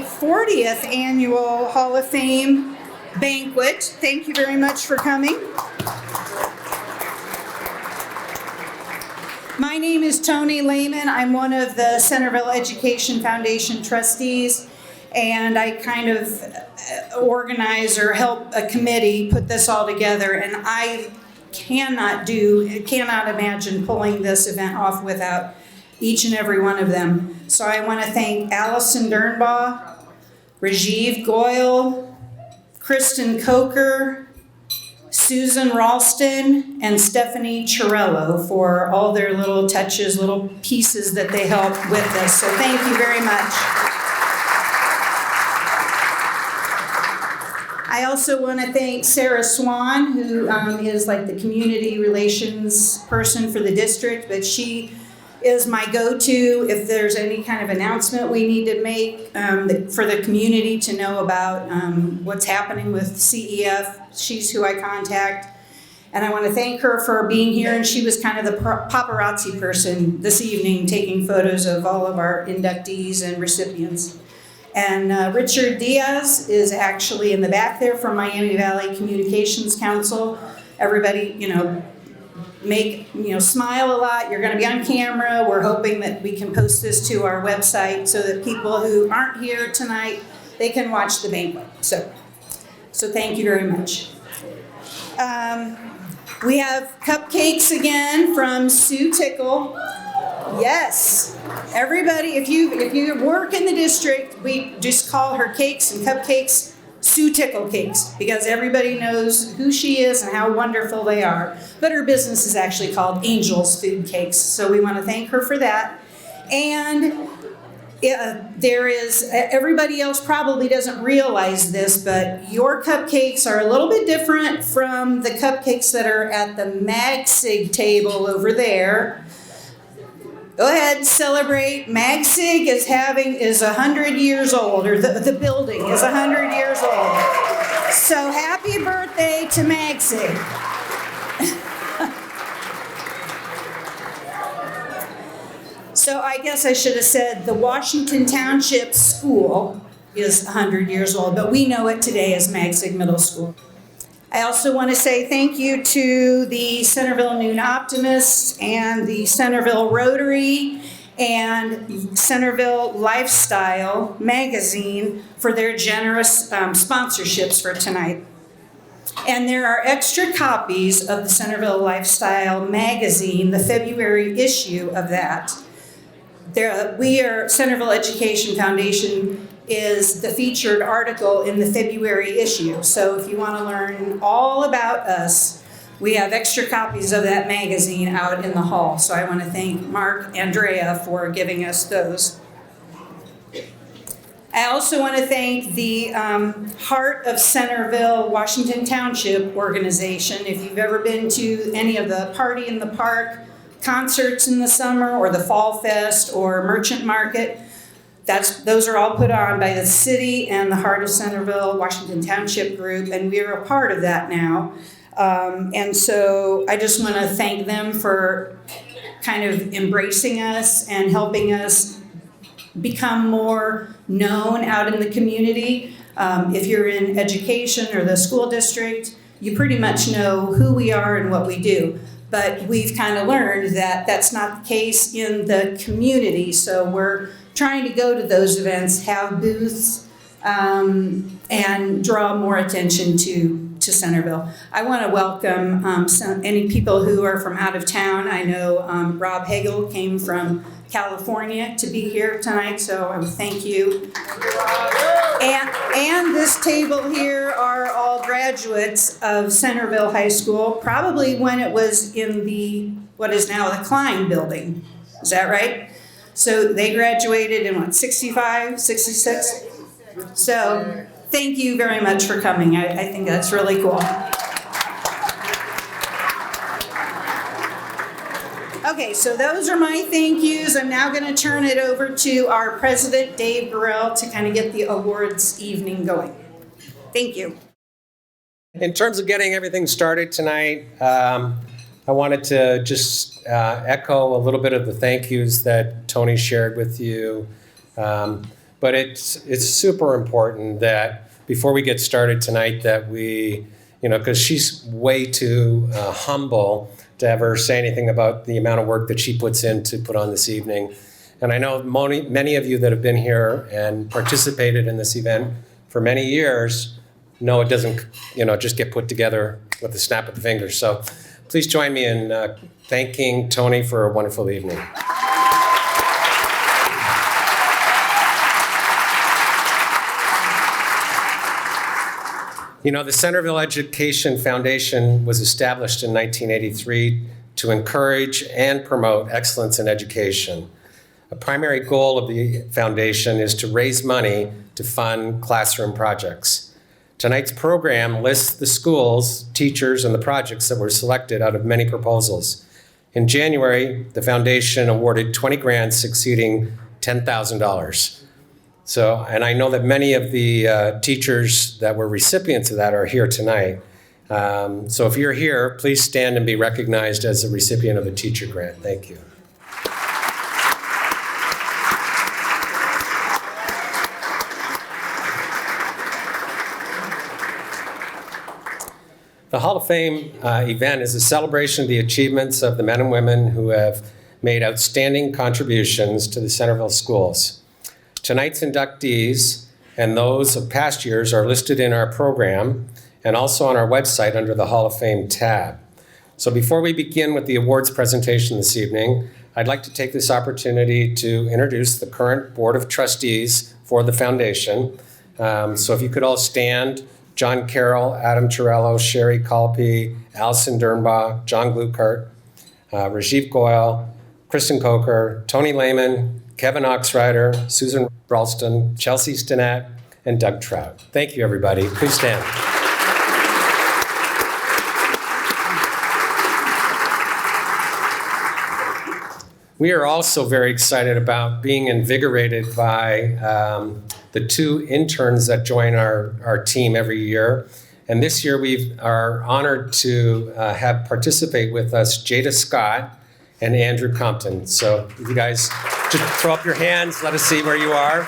40th Annual Hall of Fame banquet. Thank you very much for coming. My name is Tony Lehman. I'm one of the Centerville Education Foundation trustees, and I kind of organize or help a committee put this all together, and I cannot imagine pulling this event off without each and every one of them. So I want to thank Allison Dernbaugh, Rajiv Goyal, Kristen Coker, Susan Ralston, and Stephanie Chirello for all their little touches, little pieces that they help with this. So thank you very much. I also want to thank Sarah Swan, who is like the community relations person for the district, but she is my go-to if there's any kind of announcement we need to make for the community to know about what's happening with CEF. She's who I contact. And I want to thank her for being here, and she was kind of the paparazzi person this evening, taking photos of all of our inductees and recipients. And Richard Diaz is actually in the back there from Miami Valley Communications Council. Everybody, smile a lot. You're going to be on camera. We're hoping that we can post this to our website so that people who aren't here tonight, they can watch the banquet. So thank you very much. We have cupcakes again from Sue Tickle. Yes, everybody, if you work in the district, we just call her cakes and cupcakes Sue Tickle Cakes, because everybody knows who she is and how wonderful they are. But her business is actually called Angel's Food Cakes, so we want to thank her for that. And there is, everybody else probably doesn't realize this, but your cupcakes are a little bit different from the cupcakes that are at the MagSig table over there. Go ahead, celebrate. MagSig is 100 years old, or the building is 100 years old. So happy birthday to MagSig. So I guess I should have said the Washington Township School is 100 years old, but we know it today as MagSig Middle School. I also want to say thank you to the Centerville Noon Optimists and the Centerville Rotary and Centerville Lifestyle magazine for their generous sponsorships for tonight. And there are extra copies of the Centerville Lifestyle magazine, the February issue of that. Centerville Education Foundation is the featured article in the February issue. So if you want to learn all about us, we have extra copies of that magazine out in the hall. So I want to thank Mark Andrea for giving us those. I also want to thank the Heart of Centerville Washington Township organization. If you've ever been to any of the Party in the Park concerts in the summer, or the Fall Fest or Merchant Market, those are all put on by the city and the Heart of Centerville Washington Township group, and we are a part of that now. And so I just want to thank them for kind of embracing us and helping us become more known out in the community. If you're in education or the school district, you pretty much know who we are and what we do. But we've kind of learned that that's not the case in the community, so we're trying to go to those events, have booths, and draw more attention to Centerville. I want to welcome any people who are from out of town. I know Rob Hagel came from California to be here tonight, so I thank you. And this table here are all graduates of Centerville High School, probably when it was in what is now the Klein building. Is that right? So they graduated in 65, 66? So thank you very much for coming. I think that's really cool. Okay, so those are my thank yous. I'm now going to turn it over to our president, Dave Burrell, to kind of get the awards evening going. Thank you. In terms of getting everything started tonight, I wanted to just echo a little bit of the thank yous that Tony shared with you. but it's super important that before we get started tonight that we, because she's way too humble to ever say anything about the amount of work that she puts in to put on this evening. And I know many of you that have been here and participated in this event for many years know it doesn't, just get put together with a snap of the fingers. So please join me in thanking Tony for a wonderful evening. The Centerville Education Foundation was established in 1983 to encourage and promote excellence in education. A primary goal of the foundation is to raise money to fund classroom projects. Tonight's program lists the schools, teachers, and the projects that were selected out of many proposals. In January, the foundation awarded 20 grants exceeding $10,000. So, and I know that many of the teachers that were recipients of that are here tonight. So if you're here, please stand and be recognized as a recipient of a teacher grant. Thank you. The Hall of Fame event is a celebration of the achievements of the men and women who have made outstanding contributions to the Centerville schools. Tonight's inductees and those of past years are listed in our program and also on our website under the Hall of Fame tab. So before we begin with the awards presentation this evening, I'd like to take this opportunity to introduce the current Board of Trustees for the foundation. So if you could all stand: John Carroll, Adam Torello, Sherry Colpe, Allison Dernbaugh, John Glukart, Rajiv Goyal, Kristen Coker, Tony Lehman, Kevin Oxrider, Susan Ralston, Chelsea Stinnett, and Doug Trout. Thank you, everybody. Please stand. We are also very excited about being invigorated by the two interns that join our team every year. And this year we are honored to have participate with us Jada Scott and Andrew Compton. So if you guys just throw up your hands, let us see where you are.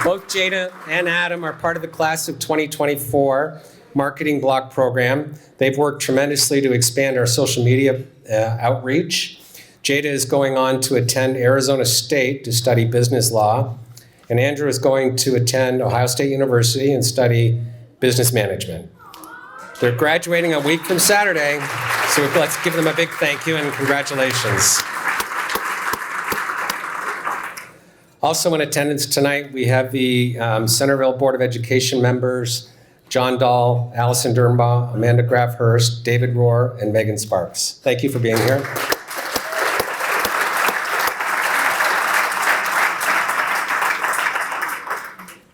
Both Jada and Adam are part of the class of 2024 Marketing Block Program. They've worked tremendously to expand our social media outreach. Jada is going on to attend Arizona State to study business law, and Andrew is going to attend Ohio State University and study business management. They're graduating a week from Saturday, so let's give them a big thank you and congratulations. Also in attendance tonight, we have the Centerville Board of Education members, John Dahl, Allison Dernbaugh, Amanda Graff-Hurst, David Rohr, and Megan Sparks. Thank you for being here.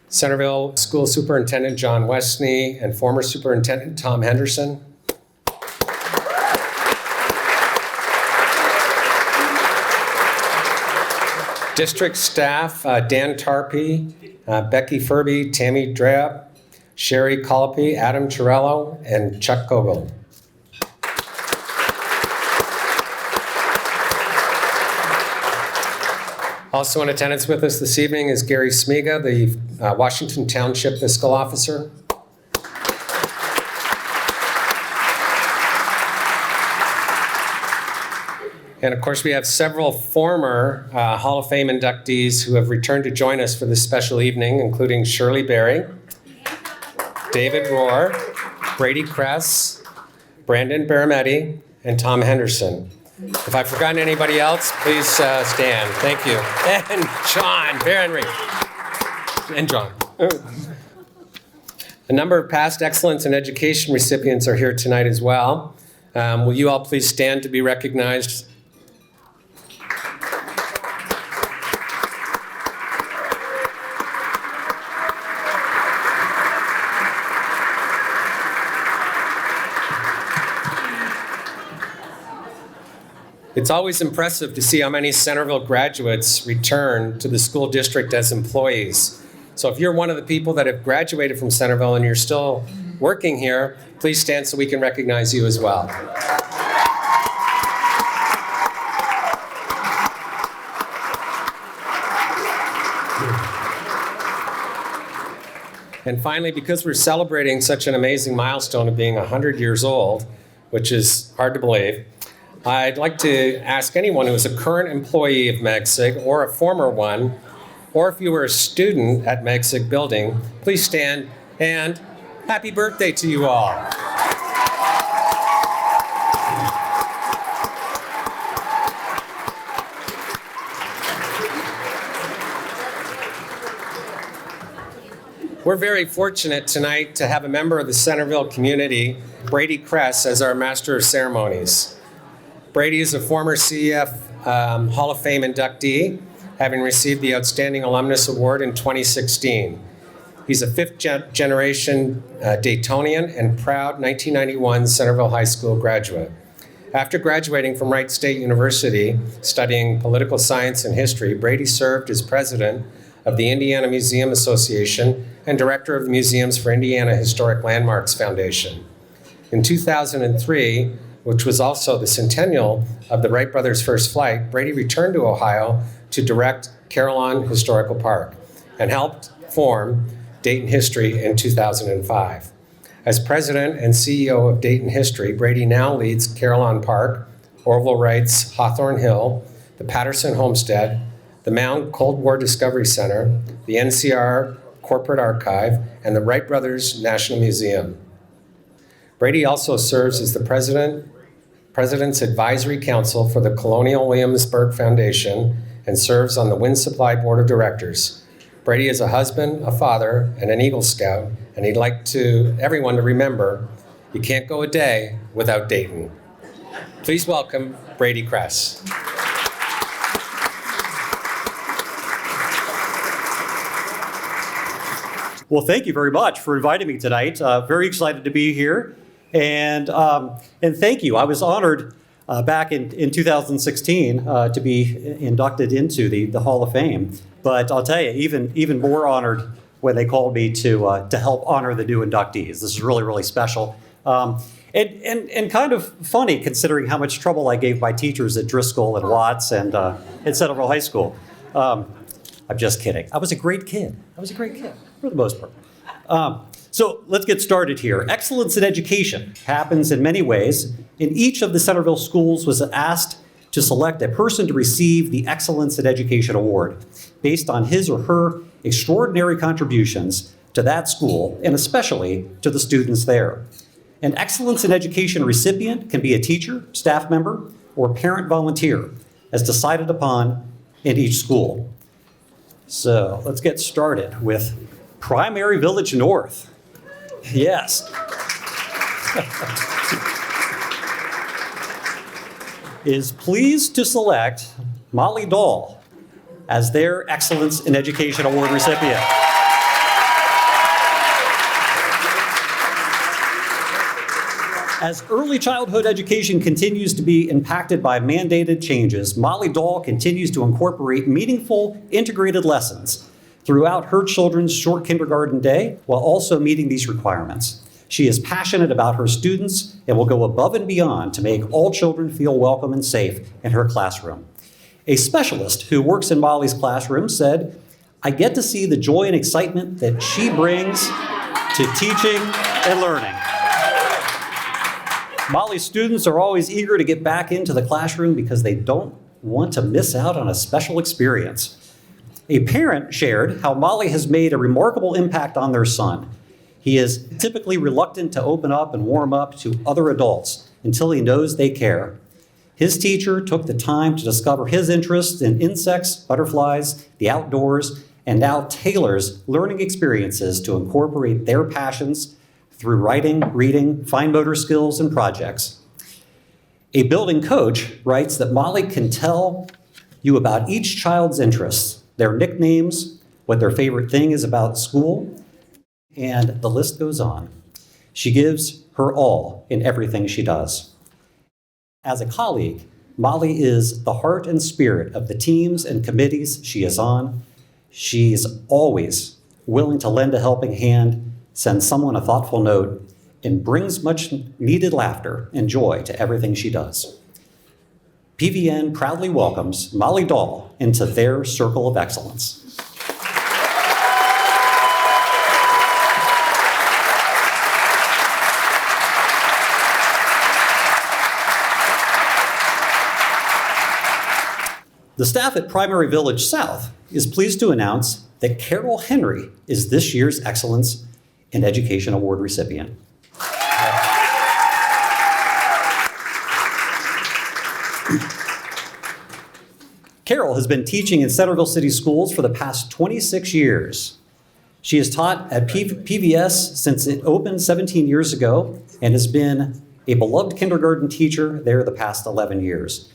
Centerville School Superintendent John Westney and former Superintendent Tom Henderson. District staff, Dan Tarpey, Becky Furby, Tammy Drab, Sherry Colpe, Adam Torello, and Chuck Kogel. Also in attendance with us this evening is Gary Smiga, the Washington Township Fiscal Officer. And of course, we have several former Hall of Fame inductees who have returned to join us for this special evening, including Shirley Berry, David Rohr, Brady Kress, Brandon Barametti, and Tom Henderson. If I've forgotten anybody else, please stand. Thank you. And John Barrenry. And John. A number of past excellence in education recipients are here tonight as well. Will you all please stand to be recognized? It's always impressive to see how many Centerville graduates return to the school district as employees. So if you're one of the people that have graduated from Centerville and you're still working here, please stand so we can recognize you as well. And finally, because we're celebrating such an amazing milestone of being 100 years old, which is hard to believe, I'd like to ask anyone who is a current employee of MEGSIG or a former one, or if you were a student at MEGSIG building, please stand and happy birthday to you all. We're very fortunate tonight to have a member of the Centerville community, Brady Kress, as our Master of Ceremonies. Brady is a former CEF Hall of Fame inductee, having received the Outstanding Alumnus Award in 2016. He's a fifth-generation Daytonian and proud 1991 Centerville High School graduate. After graduating from Wright State University, studying political science and history, Brady served as president of the Indiana Museum Association and director of the Museums for Indiana Historic Landmarks Foundation. In 2003, which was also the centennial of the Wright brothers' first flight, Brady returned to Ohio to direct Carillon Historical Park and helped form Dayton History in 2005. As president and CEO of Dayton History, Brady now leads Carillon Park, Orville Wright's Hawthorne Hill, the Patterson Homestead, the Mound Cold War Discovery Center, the NCR Corporate Archive, and the Wright Brothers National Museum. Brady also serves as the President's Advisory Council for the Colonial Williamsburg Foundation and serves on the Wind Supply Board of Directors. Brady is a husband, a father, and an Eagle Scout, and he'd like everyone to remember, you can't go a day without Dayton. Please welcome Brady Kress. Well, thank you very much for inviting me tonight. Very excited to be here, and thank you. I was honored back in 2016 to be inducted into the Hall of Fame. But I'll tell you, even more honored when they called me to help honor the new inductees. This is really, really special. And kind of funny considering how much trouble I gave my teachers at Driscoll and Watts and at Centerville High School. I'm just kidding. I was a great kid for the most part. So let's get started here. Excellence in education happens in many ways. In each of the Centerville schools was asked to select a person to receive the Excellence in Education Award based on his or her extraordinary contributions to that school and especially to the students there. An Excellence in Education recipient can be a teacher, staff member, or parent volunteer as decided upon in each school. So let's get started with Primary Village North. Yes. Is pleased to select Molly Dahl as their Excellence in Education Award recipient. As early childhood education continues to be impacted by mandated changes, Molly Dahl continues to incorporate meaningful, integrated lessons throughout her children's short kindergarten day while also meeting these requirements. She is passionate about her students and will go above and beyond to make all children feel welcome and safe in her classroom. A specialist who works in Molly's classroom said, "I get to see the joy and excitement that she brings to teaching and learning." Molly's students are always eager to get back into the classroom because they don't want to miss out on a special experience. A parent shared how Molly has made a remarkable impact on their son. He is typically reluctant to open up and warm up to other adults until he knows they care. His teacher took the time to discover his interests in insects, butterflies, the outdoors, and now tailors learning experiences to incorporate their passions through writing, reading, fine motor skills, and projects. A building coach writes that Molly can tell you about each child's interests, their nicknames, what their favorite thing is about school, and the list goes on. She gives her all in everything she does. As a colleague, Molly is the heart and spirit of the teams and committees she is on. She is always willing to lend a helping hand, send someone a thoughtful note, and brings much needed laughter and joy to everything she does. PVN proudly welcomes Molly Dahl into their circle of excellence. The staff at Primary Village South is pleased to announce that Carol Henry is this year's Excellence in Education Award recipient. Carol has been teaching in Centerville City Schools for the past 26 years. She has taught at PVS since it opened 17 years ago and has been a beloved kindergarten teacher there the past 11 years.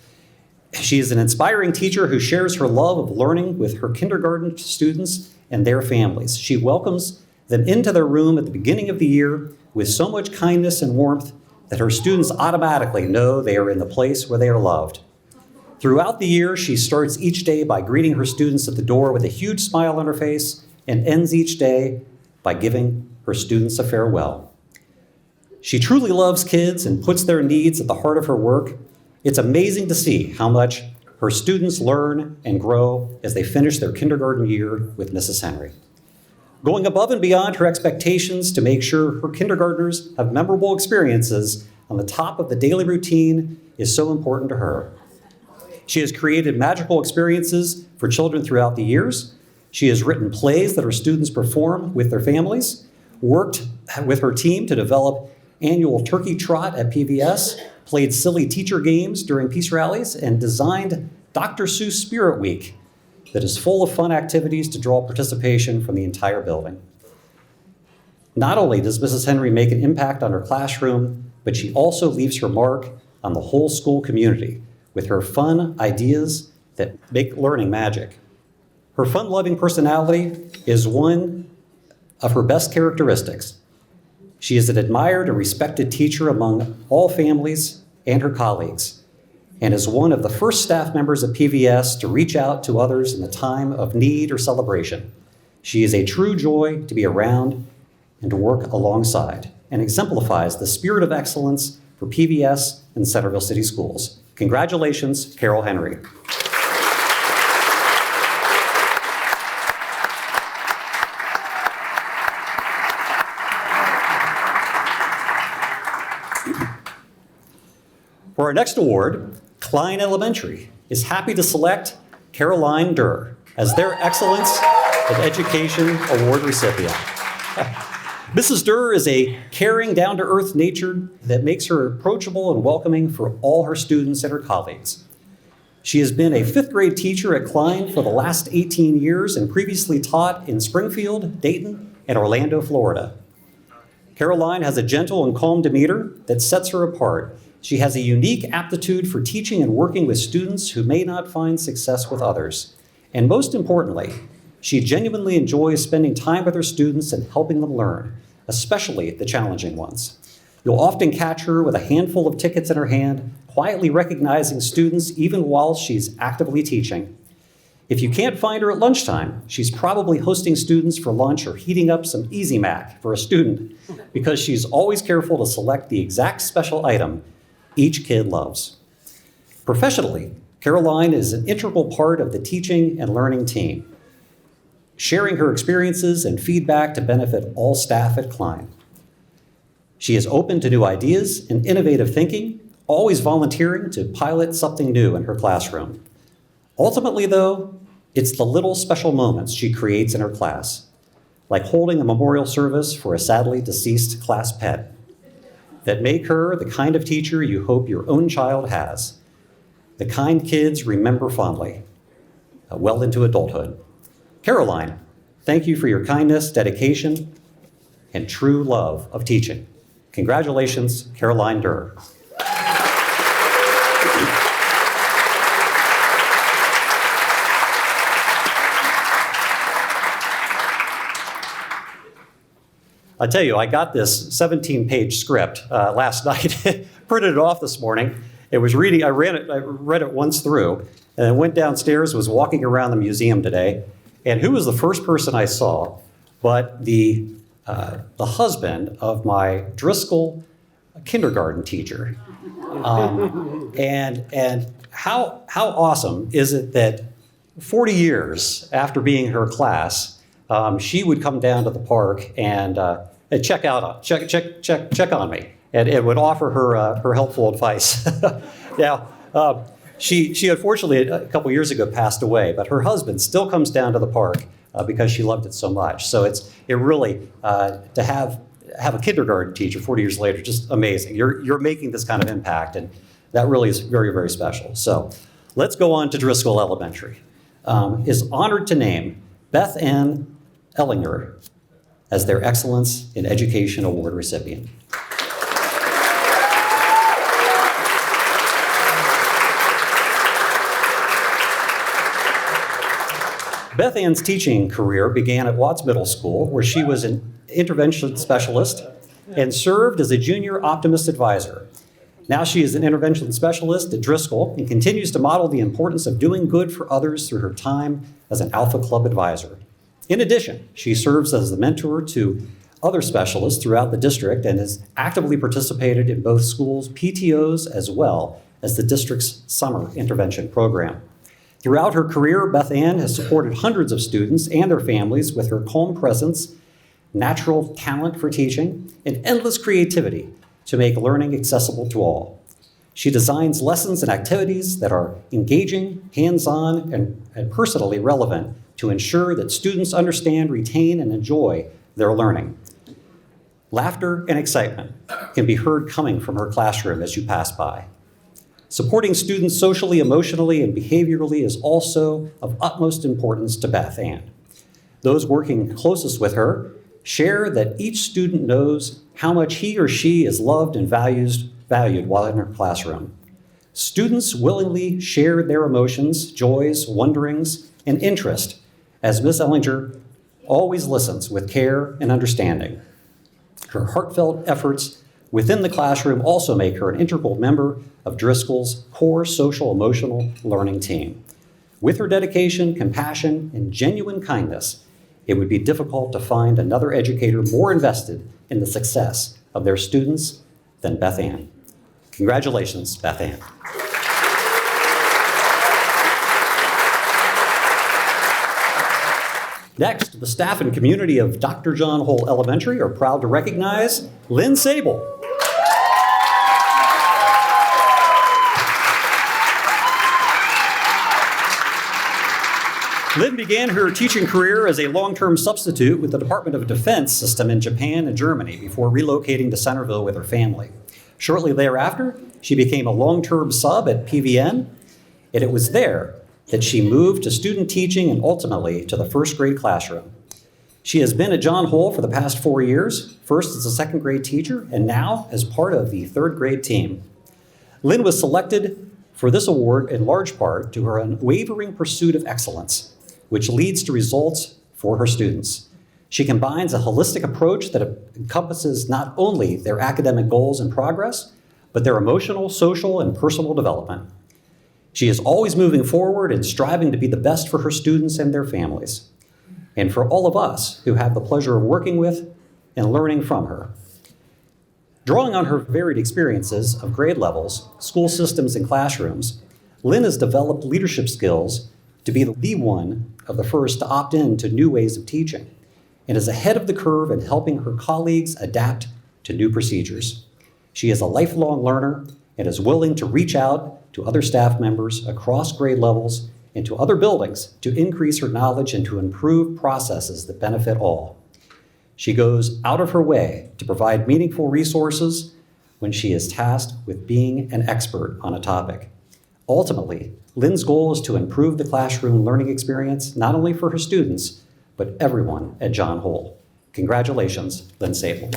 She is an inspiring teacher who shares her love of learning with her kindergarten students and their families. She welcomes them into their room at the beginning of the year with so much kindness and warmth that her students automatically know they are in the place where they are loved. Throughout the year, she starts each day by greeting her students at the door with a huge smile on her face and ends each day by giving her students a farewell. She truly loves kids and puts their needs at the heart of her work. It's amazing to see how much her students learn and grow as they finish their kindergarten year with Mrs. Henry. Going above and beyond her expectations to make sure her kindergartners have memorable experiences on the top of the daily routine is so important to her. She has created magical experiences for children throughout the years. She has written plays that her students perform with their families, worked with her team to develop annual turkey trot at PVS, played silly teacher games during peace rallies, and designed Dr. Seuss Spirit Week that is full of fun activities to draw participation from the entire building. Not only does Mrs. Henry make an impact on her classroom, but she also leaves her mark on the whole school community with her fun ideas that make learning magic. Her fun-loving personality is one of her best characteristics. She is an admired and respected teacher among all families and her colleagues, and is one of the first staff members at PVS to reach out to others in a time of need or celebration. She is a true joy to be around and to work alongside, and exemplifies the spirit of excellence for PVS and Centerville City Schools. Congratulations, Carol Henry. For our next award, Klein Elementary is happy to select Caroline Durr as their Excellence in Education Award recipient. Mrs. Durr is a caring, down-to-earth nature that makes her approachable and welcoming for all her students and her colleagues. She has been a fifth grade teacher at Klein for the last 18 years and previously taught in Springfield, Dayton, and Orlando, Florida. Caroline has a gentle and calm demeanor that sets her apart. She has a unique aptitude for teaching and working with students who may not find success with others. And most importantly, she genuinely enjoys spending time with her students and helping them learn, especially the challenging ones. You'll often catch her with a handful of tickets in her hand, quietly recognizing students even while she's actively teaching. If you can't find her at lunchtime, she's probably hosting students for lunch or heating up some Easy Mac for a student, because she's always careful to select the exact special item each kid loves. Professionally, Caroline is an integral part of the teaching and learning team, sharing her experiences and feedback to benefit all staff at Klein. She is open to new ideas and innovative thinking, always volunteering to pilot something new in her classroom. Ultimately, though, it's the little special moments she creates in her class, like holding a memorial service for a sadly deceased class pet, that make her the kind of teacher you hope your own child has, the kind kids remember fondly, well into adulthood. Caroline, thank you for your kindness, dedication, and true love of teaching. Congratulations, Caroline Durr. I tell you, I got this 17-page script last night, printed it off this morning. I read it once through, and then went downstairs, was walking around the museum today, and who was the first person I saw but the husband of my Driscoll kindergarten teacher. And how awesome is it that 40 years after being in her class, she would come down to the park and check on me, and would offer her helpful advice. Now, She unfortunately, a couple years ago, passed away, but her husband still comes down to the park because she loved it so much. So it really, to have a kindergarten teacher 40 years later, just amazing. You're making this kind of impact, and that really is very, very special. So let's go on to Driscoll Elementary. Is honored to name Beth Ann Ellinger as their Excellence in Education Award recipient. Beth Ann's teaching career began at Watts Middle School, where she was an intervention specialist and served as a junior optimist advisor. Now she is an intervention specialist at Driscoll and continues to model the importance of doing good for others through her time as an Alpha Club advisor. In addition, she serves as the mentor to other specialists throughout the district and has actively participated in both schools' PTOs as well as the district's summer intervention program. Throughout her career, Beth Ann has supported hundreds of students and their families with her calm presence, natural talent for teaching, and endless creativity to make learning accessible to all. She designs lessons and activities that are engaging, hands-on, and personally relevant to ensure that students understand, retain, and enjoy their learning. Laughter and excitement can be heard coming from her classroom as you pass by. Supporting students socially, emotionally, and behaviorally is also of utmost importance to Beth Ann. Those working closest with her share that each student knows how much he or she is loved and valued while in her classroom. Students willingly share their emotions, joys, wonderings, and interest as Ms. Ellinger always listens with care and understanding. Her heartfelt efforts within the classroom also make her an integral member of Driscoll's core social emotional learning team. With her dedication, compassion, and genuine kindness, it would be difficult to find another educator more invested in the success of their students than Beth Ann. Congratulations, Beth Ann. Next, the staff and community of Dr. John Hole Elementary are proud to recognize Lynn Sable. Lynn began her teaching career as a long-term substitute with the Department of Defense system in Japan and Germany before relocating to Centerville with her family. Shortly thereafter, she became a long-term sub at PVN, and it was there that she moved to student teaching and ultimately to the first grade classroom. She has been at John Hole for the past 4 years, first as a second grade teacher and now as part of the third grade team. Lynn was selected for this award in large part to her unwavering pursuit of excellence, which leads to results for her students. She combines a holistic approach that encompasses not only their academic goals and progress, but their emotional, social, and personal development. She is always moving forward and striving to be the best for her students and their families, and for all of us who have the pleasure of working with and learning from her. Drawing on her varied experiences of grade levels, school systems, and classrooms, Lynn has developed leadership skills to be the one of the first to opt in to new ways of teaching, and is ahead of the curve in helping her colleagues adapt to new procedures. She is a lifelong learner and is willing to reach out to other staff members across grade levels and to other buildings to increase her knowledge and to improve processes that benefit all. She goes out of her way to provide meaningful resources when she is tasked with being an expert on a topic. Ultimately, Lynn's goal is to improve the classroom learning experience, not only for her students, but everyone at John Hole. Congratulations, Lynn Sable.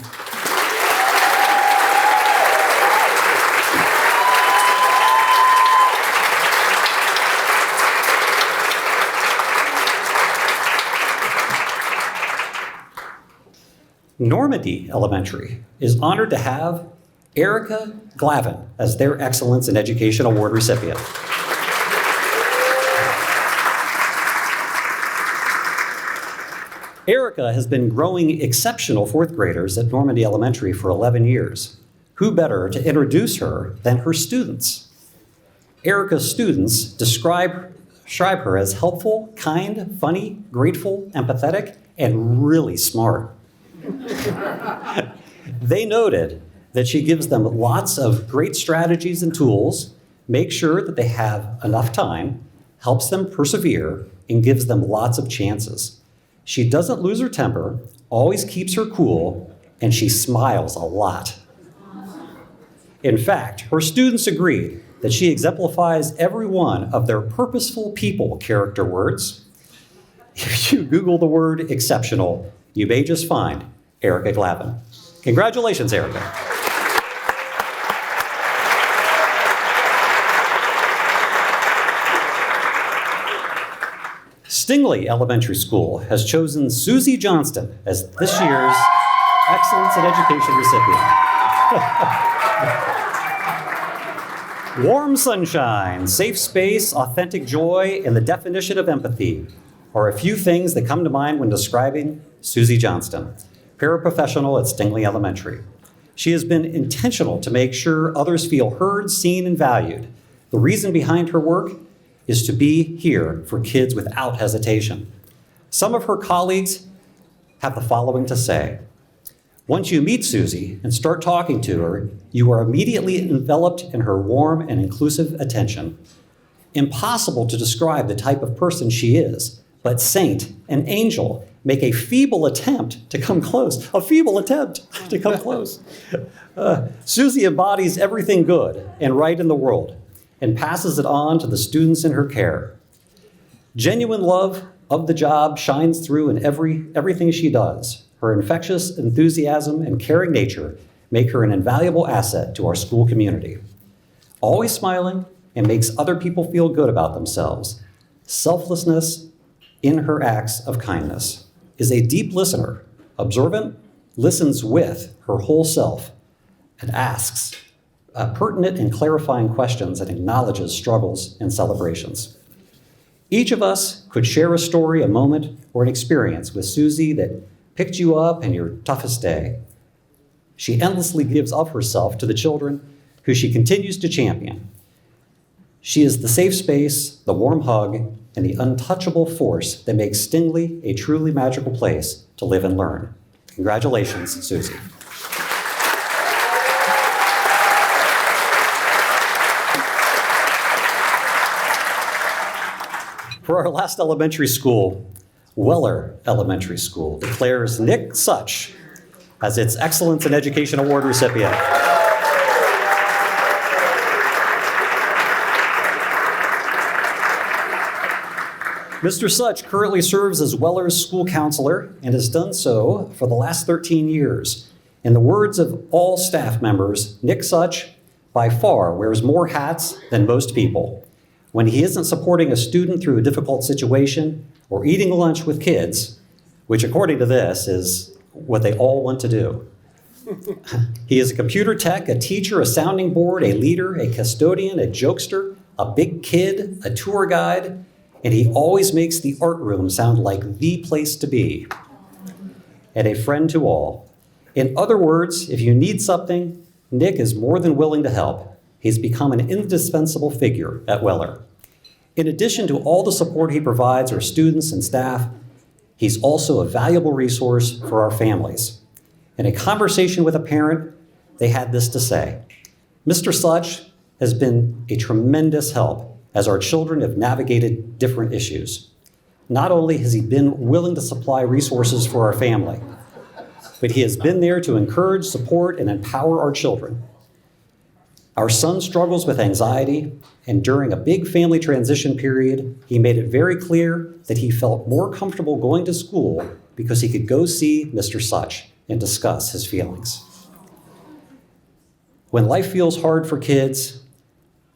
Normandy Elementary is honored to have Erica Glavin as their Excellence in Education Award recipient. Erica has been growing exceptional fourth graders at Normandy Elementary for 11 years. Who better to introduce her than her students? Erica's students describe her as helpful, kind, funny, grateful, empathetic, and really smart. They noted that she gives them lots of great strategies and tools makes sure that they have enough time, helps them persevere, and gives them lots of chances. She doesn't lose her temper, always keeps her cool, and she smiles a lot. In fact, her students agreed that she exemplifies every one of their purposeful people character words. If you Google the word exceptional, you may just find Erica Glavin. Congratulations, Erica. Stingley Elementary School has chosen Susie Johnston as this year's Excellence in Education recipient. Warm sunshine, safe space, authentic joy, and the definition of empathy are a few things that come to mind when describing Susie Johnston, paraprofessional at Stingley Elementary. She has been intentional to make sure others feel heard, seen, and valued. The reason behind her work is to be here for kids without hesitation. Some of her colleagues have the following to say. Once you meet Susie and start talking to her, you are immediately enveloped in her warm and inclusive attention. Impossible to describe the type of person she is, but saint and angel make a feeble attempt to come close. A feeble attempt to come close. Susie embodies everything good and right in the world and passes it on to the students in her care. Genuine love of the job shines through in everything she does. Her infectious enthusiasm and caring nature make her an invaluable asset to our school community. Always smiling and makes other people feel good about themselves. Selflessness in her acts of kindness. Is a deep listener, observant, listens with her whole self, and asks pertinent and clarifying questions and acknowledges struggles and celebrations. Each of us could share a story, a moment, or an experience with Susie that picked you up in your toughest day. She endlessly gives of herself to the children who she continues to champion. She is the safe space, the warm hug, and the untouchable force that makes Stingley a truly magical place to live and learn. Congratulations, Susie. For our last elementary school, Weller Elementary School declares Nick Such as its Excellence in Education Award recipient. Mr. Such currently serves as Weller's school counselor and has done so for the last 13 years. In the words of all staff members, Nick Such by far wears more hats than most people. When he isn't supporting a student through a difficult situation or eating lunch with kids, which according to this is what they all want to do. He is a computer tech, a teacher, a sounding board, a leader, a custodian, a jokester, a big kid, a tour guide, and he always makes the art room sound like the place to be. And a friend to all. In other words, if you need something, Nick is more than willing to help. He's become an indispensable figure at Weller. In addition to all the support he provides our students and staff, he's also a valuable resource for our families. In a conversation with a parent, they had this to say. Mr. Such has been a tremendous help as our children have navigated different issues. Not only has he been willing to supply resources for our family, but he has been there to encourage, support, and empower our children. Our son struggles with anxiety, and during a big family transition period, he made it very clear that he felt more comfortable going to school because he could go see Mr. Such and discuss his feelings. When life feels hard for kids,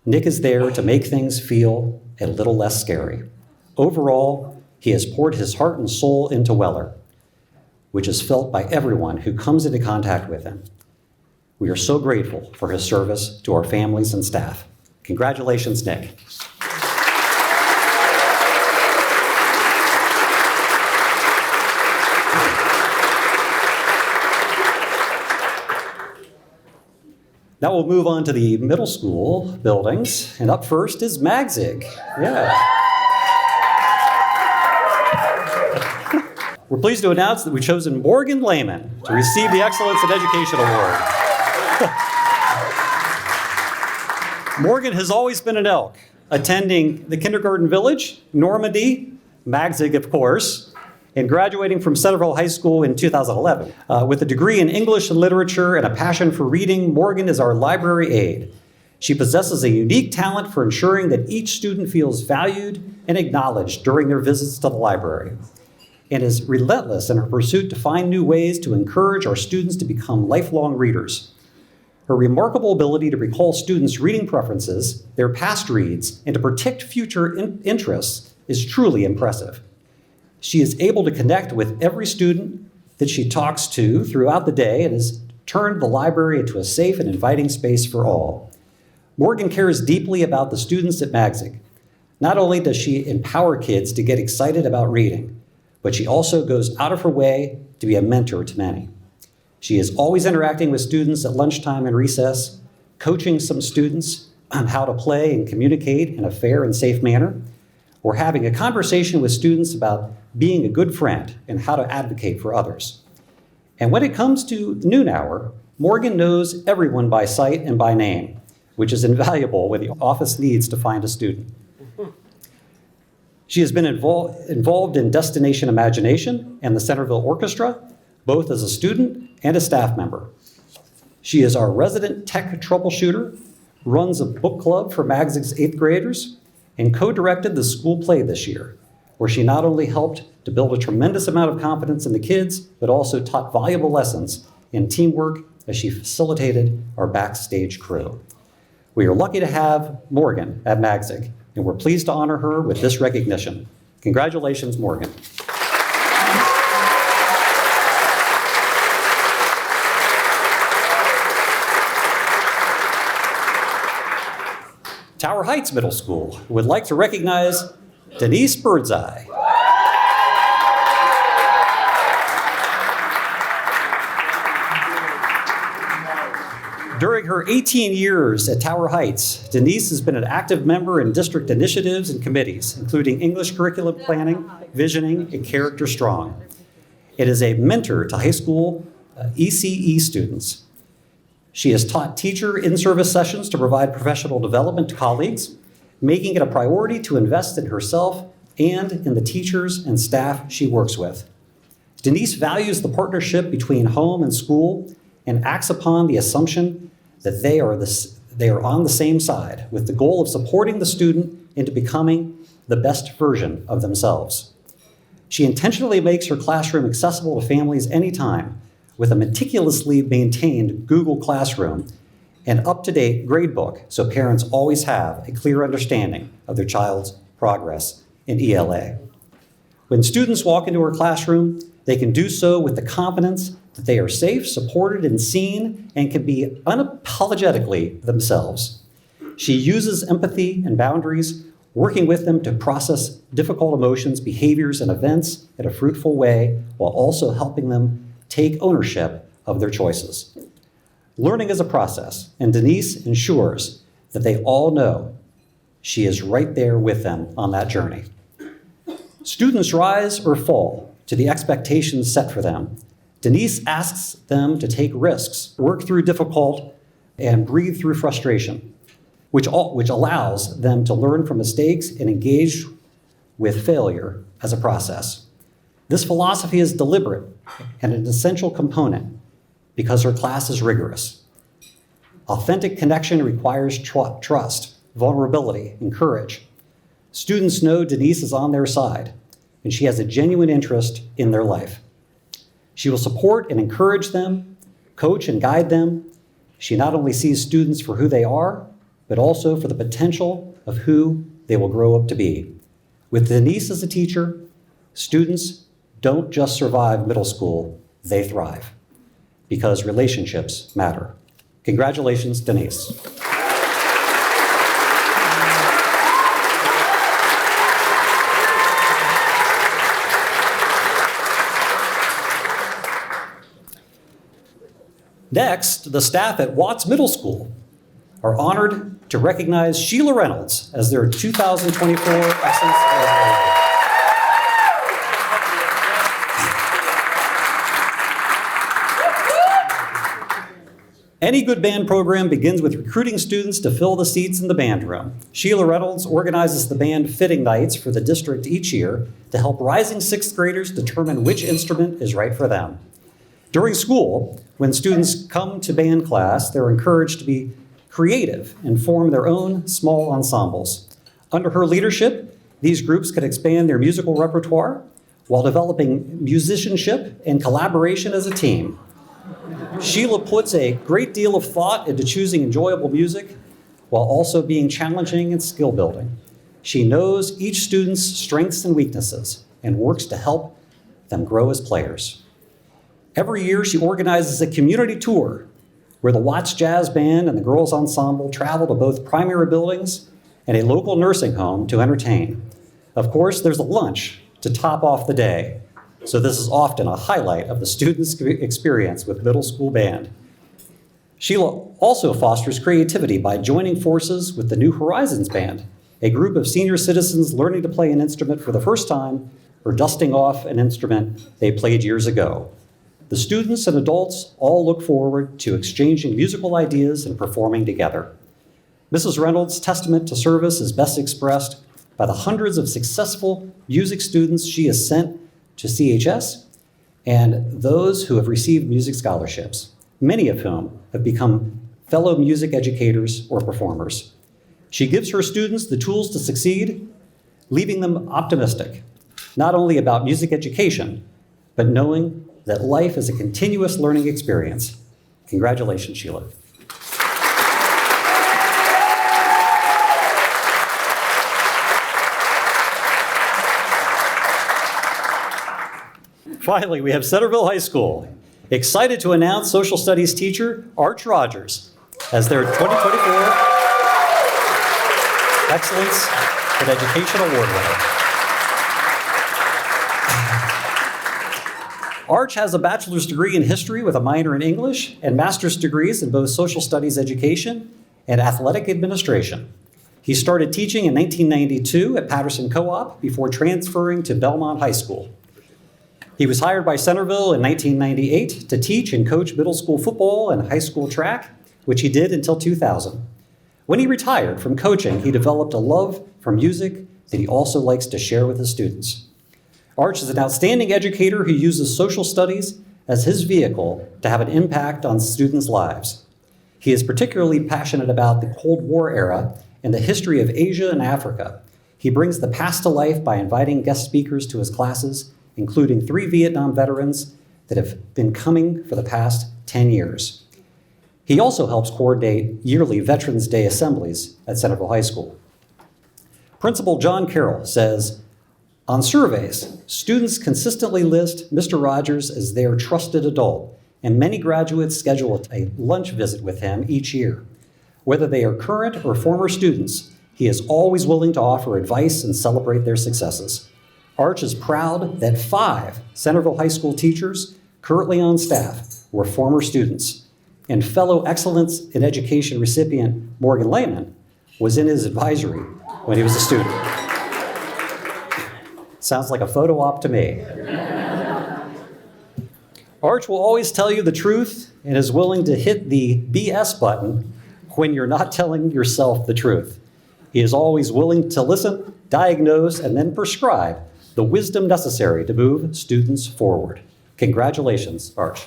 Nick is there to make things feel a little less scary. Overall, he has poured his heart and soul into Weller, which is felt by everyone who comes into contact with him. We are so grateful for his service to our families and staff. Congratulations, Nick. Now we'll move on to the middle school buildings, and up first is Magzig. Yeah. We're pleased to announce that we've chosen Morgan Lehman to receive the Excellence in Education Award. Morgan has always been an elk, attending the kindergarten village, Normandy, Magzig, of course, and graduating from Centerville High School in 2011. With a degree in English and literature and a passion for reading, Morgan is our library aide. She possesses a unique talent for ensuring that each student feels valued and acknowledged during their visits to the library, and is relentless in her pursuit to find new ways to encourage our students to become lifelong readers. Her remarkable ability to recall students' reading preferences, their past reads, and to predict future interests is truly impressive. She is able to connect with every student that she talks to throughout the day and has turned the library into a safe and inviting space for all. Morgan cares deeply about the students at Magzig. Not only does she empower kids to get excited about reading, but she also goes out of her way to be a mentor to many. She is always interacting with students at lunchtime and recess, coaching some students on how to play and communicate in a fair and safe manner, or having a conversation with students about being a good friend and how to advocate for others. And when it comes to noon hour, Morgan knows everyone by sight and by name, which is invaluable when the office needs to find a student. She has been involved in Destination Imagination and the Centerville Orchestra, both as a student and a staff member. She is our resident tech troubleshooter, runs a book club for Magzig's 8th graders, and co-directed the school play this year, where she not only helped to build a tremendous amount of confidence in the kids, but also taught valuable lessons in teamwork as she facilitated our backstage crew. We are lucky to have Morgan at Magzig, and we're pleased to honor her with this recognition. Congratulations, Morgan. Tower Heights Middle School would like to recognize Denise Birdseye. During her 18 years at Tower Heights, Denise has been an active member in district initiatives and committees, including English curriculum planning, visioning, and Character Strong. It is a mentor to high school ECE students. She has taught teacher in-service sessions to provide professional development to colleagues, making it a priority to invest in herself and in the teachers and staff she works with. Denise values the partnership between home and school and acts upon the assumption that they are on the same side, with the goal of supporting the student into becoming the best version of themselves. She intentionally makes her classroom accessible to families anytime, with a meticulously maintained Google Classroom and up-to-date gradebook, so parents always have a clear understanding of their child's progress in ELA. When students walk into her classroom, they can do so with the confidence that they are safe, supported, and seen, and can be unapologetically themselves. She uses empathy and boundaries, working with them to process difficult emotions, behaviors, and events in a fruitful way, while also helping them take ownership of their choices. Learning is a process, and Denise ensures that they all know she is right there with them on that journey. Students rise or fall to the expectations set for them. Denise asks them to take risks, work through difficult, and breathe through frustration, which allows them to learn from mistakes and engage with failure as a process. This philosophy is deliberate and an essential component because her class is rigorous. Authentic connection requires trust, vulnerability, and courage. Students know Denise is on their side, and she has a genuine interest in their life. She will support and encourage them, coach and guide them. She not only sees students for who they are, but also for the potential of who they will grow up to be. With Denise as a teacher, students don't just survive middle school, they thrive, because relationships matter. Congratulations, Denise. Next, the staff at Watts Middle School are honored to recognize Sheila Reynolds as their 2024 Excellence Award. Any good band program begins with recruiting students to fill the seats in the band room. Sheila Reynolds organizes the band fitting nights for the district each year to help rising sixth graders determine which instrument is right for them. During school, when students come to band class, they're encouraged to be creative and form their own small ensembles. Under her leadership, these groups can expand their musical repertoire while developing musicianship and collaboration as a team. Sheila puts a great deal of thought into choosing enjoyable music while also being challenging and skill building. She knows each student's strengths and weaknesses and works to help them grow as players. Every year, she organizes a community tour where the Watts Jazz Band and the Girls Ensemble travel to both primary buildings and a local nursing home to entertain. Of course, there's a lunch to top off the day. So this is often a highlight of the students' experience with middle school band. Sheila also fosters creativity by joining forces with the New Horizons Band, a group of senior citizens learning to play an instrument for the first time or dusting off an instrument they played years ago. The students and adults all look forward to exchanging musical ideas and performing together. Mrs. Reynolds' testament to service is best expressed by the hundreds of successful music students she has sent to CHS, and those who have received music scholarships, many of whom have become fellow music educators or performers. She gives her students the tools to succeed, leaving them optimistic, not only about music education, but knowing that life is a continuous learning experience. Congratulations, Sheila. Finally, we have Centerville High School, excited to announce social studies teacher Arch Rogers as their 2024 Excellence in Education Award winner. Arch has a bachelor's degree in history with a minor in English and master's degrees in both social studies education and athletic administration. He started teaching in 1992 at Patterson Co-op before transferring to Belmont High School. He was hired by Centerville in 1998 to teach and coach middle school football and high school track, which he did until 2000. When he retired from coaching, he developed a love for music that he also likes to share with his students. Arch is an outstanding educator who uses social studies as his vehicle to have an impact on students' lives. He is particularly passionate about the Cold War era and the history of Asia and Africa. He brings the past to life by inviting guest speakers to his classes, including 3 Vietnam veterans that have been coming for the past 10 years. He also helps coordinate yearly Veterans Day assemblies at Centerville High School. Principal John Carroll says, on surveys, students consistently list Mr. Rogers as their trusted adult, and many graduates schedule a lunch visit with him each year. Whether they are current or former students, he is always willing to offer advice and celebrate their successes. Arch is proud that 5 Centerville High School teachers currently on staff were former students, and fellow Excellence in Education recipient Morgan Lehman was in his advisory when he was a student. Sounds like a photo op to me. Arch will always tell you the truth and is willing to hit the BS button when you're not telling yourself the truth. He is always willing to listen, diagnose, and then prescribe the wisdom necessary to move students forward. Congratulations, Arch.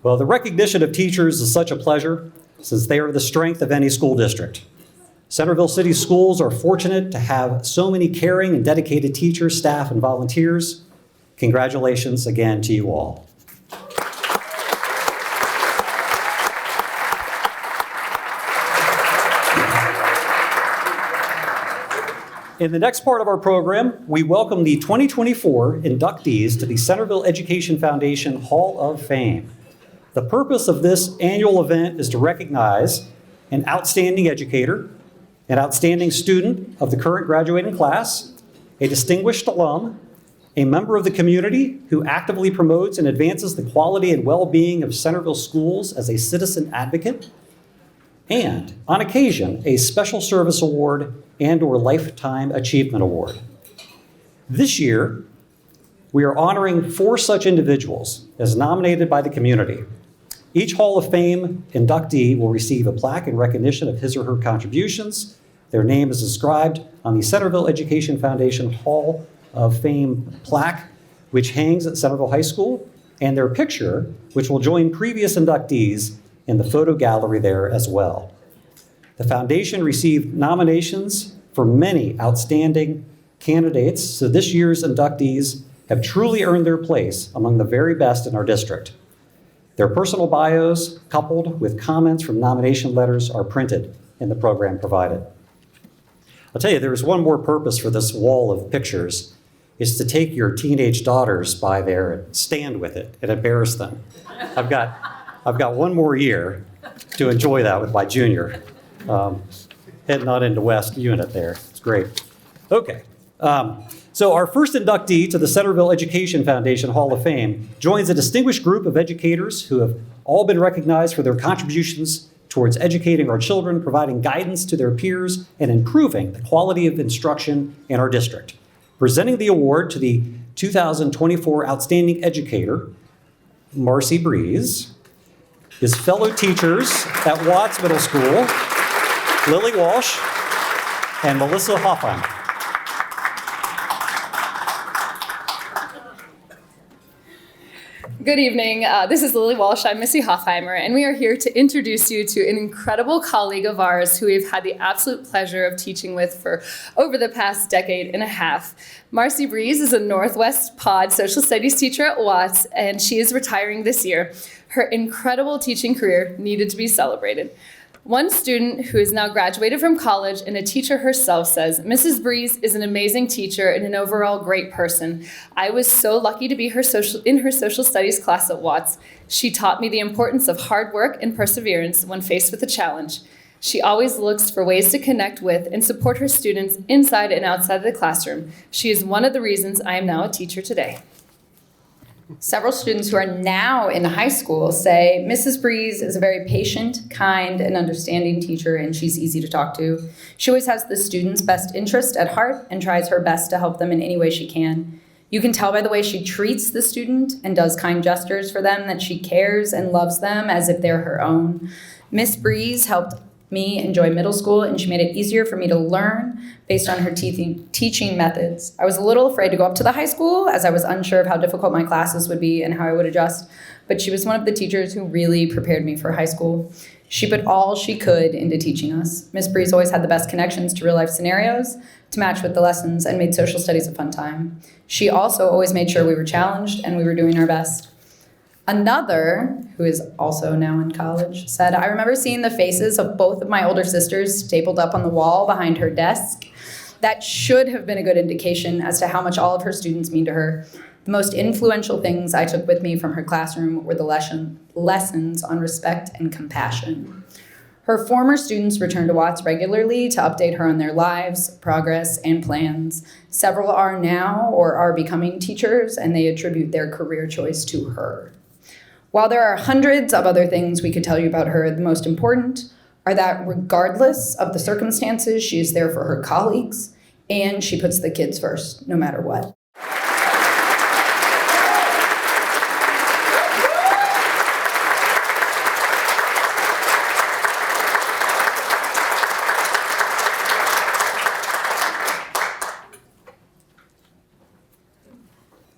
Well, the recognition of teachers is such a pleasure since they are the strength of any school district. Centerville City Schools are fortunate to have so many caring and dedicated teachers, staff, and volunteers. Congratulations again to you all. In the next part of our program, we welcome the 2024 inductees to the Centerville Education Foundation Hall of Fame. The purpose of this annual event is to recognize an outstanding educator, an outstanding student of the current graduating class, a distinguished alum, a member of the community who actively promotes and advances the quality and well-being of Centerville schools as a citizen advocate, and, on occasion, a Special Service Award and/or Lifetime Achievement Award. This year, We are honoring 4 such individuals as nominated by the community. Each Hall of Fame inductee will receive a plaque in recognition of his or her contributions. Their name is inscribed on the Centerville Education Foundation Hall of Fame plaque, which hangs at Centerville High School, and their picture, which will join previous inductees in the photo gallery there as well. The foundation received nominations for many outstanding candidates, so this year's inductees have truly earned their place among the very best in our district. Their personal bios, coupled with comments from nomination letters, are printed in the program provided. I'll tell you, there's one more purpose for this wall of pictures, is to take your teenage daughters by there and stand with it and embarrass them. I've got one more year to enjoy that with my junior. Heading on into West Unit there. It's great. Okay. So our first inductee to the Centerville Education Foundation Hall of Fame joins a distinguished group of educators who have all been recognized for their contributions towards educating our children, providing guidance to their peers, and improving the quality of instruction in our district. Presenting the award to the 2024 Outstanding Educator, Marcy Breeze, his fellow teachers at Watts Middle School, Lily Walsh and Melissa Hoffheimer. Good evening. This is Lily Walsh. I'm Missy Hoffheimer, and we are here to introduce you to an incredible colleague of ours who we've had the absolute pleasure of teaching with for over the past decade and a half. Marcy Breeze is a Northwest Pod social studies teacher at Watts, and she is retiring this year. Her incredible teaching career needed to be celebrated. One student who is now graduated from college and a teacher herself says, Mrs. Breeze is an amazing teacher and an overall great person. I was so lucky to be in her social studies class at Watts. She taught me the importance of hard work and perseverance when faced with a challenge. She always looks for ways to connect with and support her students inside and outside of the classroom. She is one of the reasons I am now a teacher today. Several students who are now in high school say Mrs. Breeze is a very patient, kind, and understanding teacher, and she's easy to talk to. She always has the students' best interest at heart and tries her best to help them in any way she can. You can tell by the way she treats the student and does kind gestures for them that she cares and loves them as if they're her own. Miss Breeze helped me enjoy middle school, and she made it easier for me to learn based on her teaching methods. I was a little afraid to go up to the high school as I was unsure of how difficult my classes would be and how I would adjust, but she was one of the teachers who really prepared me for high school. She put all she could into teaching us. Miss Breeze always had the best connections to real life scenarios to match with the lessons and made social studies a fun time. She also always made sure we were challenged and we were doing our best. Another, who is also now in college, said, I remember seeing the faces of both of my older sisters stapled up on the wall behind her desk. That should have been a good indication as to how much all of her students mean to her. The most influential things I took with me from her classroom were the lessons on respect and compassion. Her former students return to Watts regularly to update her on their lives, progress, and plans. Several are now or are becoming teachers, and they attribute their career choice to her. While there are hundreds of other things we could tell you about her, the most important are that regardless of the circumstances, she is there for her colleagues, and she puts the kids first, no matter what.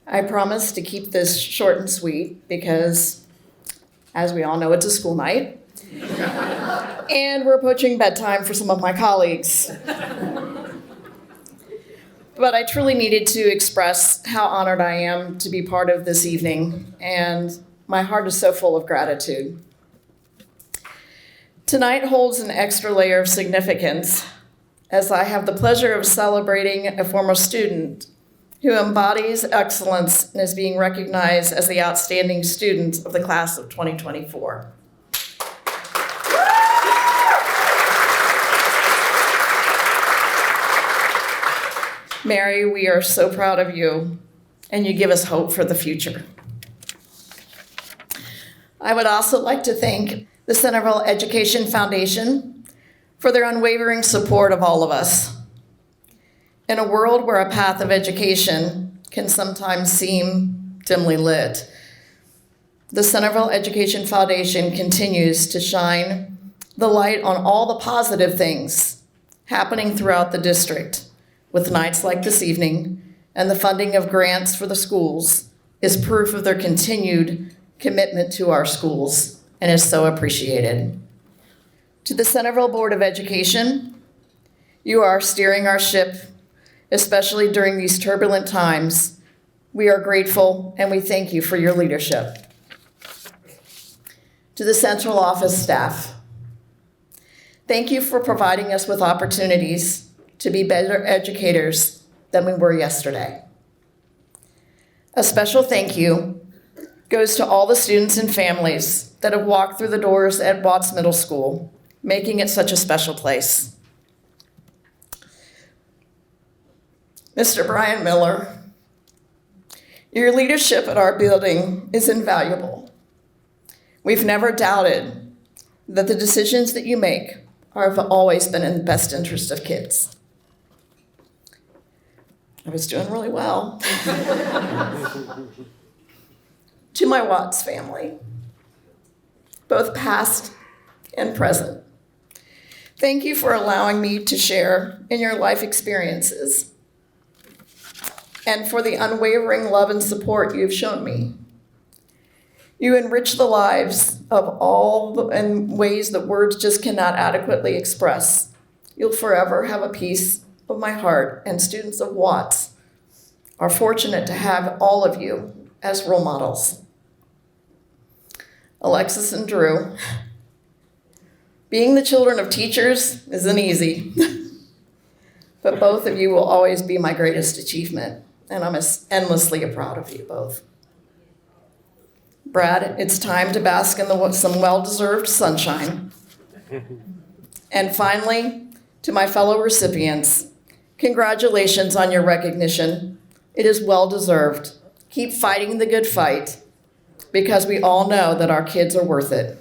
I promise to keep this short and sweet because, as we all know, it's a school night. And we're approaching bedtime for some of my colleagues. But I truly needed to express how honored I am to be part of this evening, and my heart is so full of gratitude. Tonight holds an extra layer of significance as I have the pleasure of celebrating a former student who embodies excellence and is being recognized as the outstanding student of the class of 2024. Mary, we are so proud of you, and you give us hope for the future. I would also like to thank the Centerville Education Foundation for their unwavering support of all of us. In a world where a path of education can sometimes seem dimly lit. The Centerville Education Foundation continues to shine the light on all the positive things happening throughout the district, with nights like this evening, and the funding of grants for the schools is proof of their continued commitment to our schools and is so appreciated. To the Centerville Board of Education, you are steering our ship, especially during these turbulent times. We are grateful and we thank you for your leadership. To the central office staff, thank you for providing us with opportunities to be better educators than we were yesterday. A special thank you goes to all the students and families that have walked through the doors at Watts Middle School, making it such a special place. Mr. Brian Miller, your leadership at our building is invaluable. We've never doubted that the decisions that you make have always been in the best interest of kids. I was doing really well. To my Watts family, both past and present, thank you for allowing me to share in your life experiences and for the unwavering love and support you've shown me. You enrich the lives of all in ways that words just cannot adequately express. You'll forever have a piece of my heart, and students of Watts are fortunate to have all of you as role models. Alexis and Drew, being the children of teachers isn't easy, but both of you will always be my greatest achievement, and I'm endlessly proud of you both. Brad, it's time to bask in some well-deserved sunshine. And finally, to my fellow recipients, congratulations on your recognition. It is well-deserved. Keep fighting the good fight, because we all know that our kids are worth it.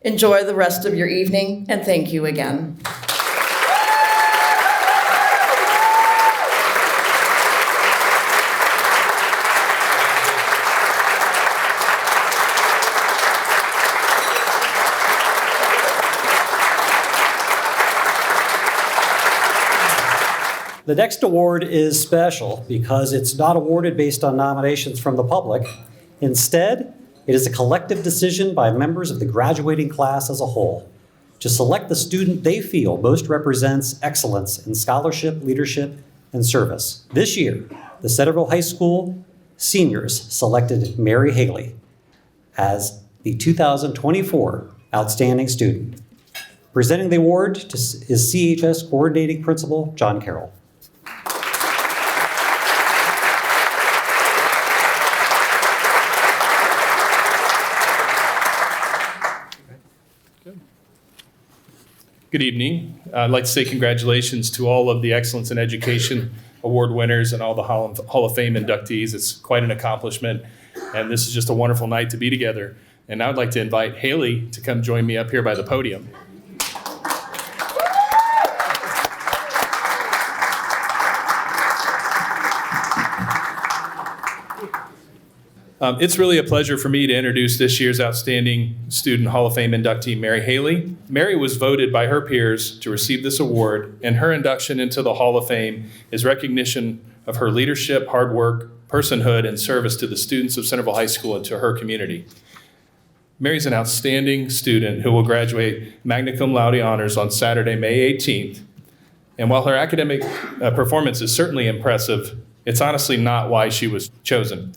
Enjoy the rest of your evening, and thank you again. The next award is special because it's not awarded based on nominations from the public. Instead, it is a collective decision by members of the graduating class as a whole to select the student they feel most represents excellence in scholarship, leadership, and service. This year, the Centerville High School seniors selected Mary Haley as the 2024 Outstanding Student. Presenting the award is CHS Coordinating Principal John Carroll. Good evening. I'd like to say congratulations to all of the Excellence in Education Award winners and all the Hall of Fame inductees. It's quite an accomplishment, and this is just a wonderful night to be together. And now I'd like to invite Haley to come join me up here by the podium. It's really a pleasure for me to introduce this year's Outstanding Student Hall of Fame inductee, Mary Haley. Mary was voted by her peers to receive this award, and her induction into the Hall of Fame is recognition of her leadership, hard work, personhood, and service to the students of Centerville High School and to her community. Mary's an outstanding student who will graduate magna cum laude honors on Saturday, May 18th. And while her academic performance is certainly impressive, it's honestly not why she was chosen.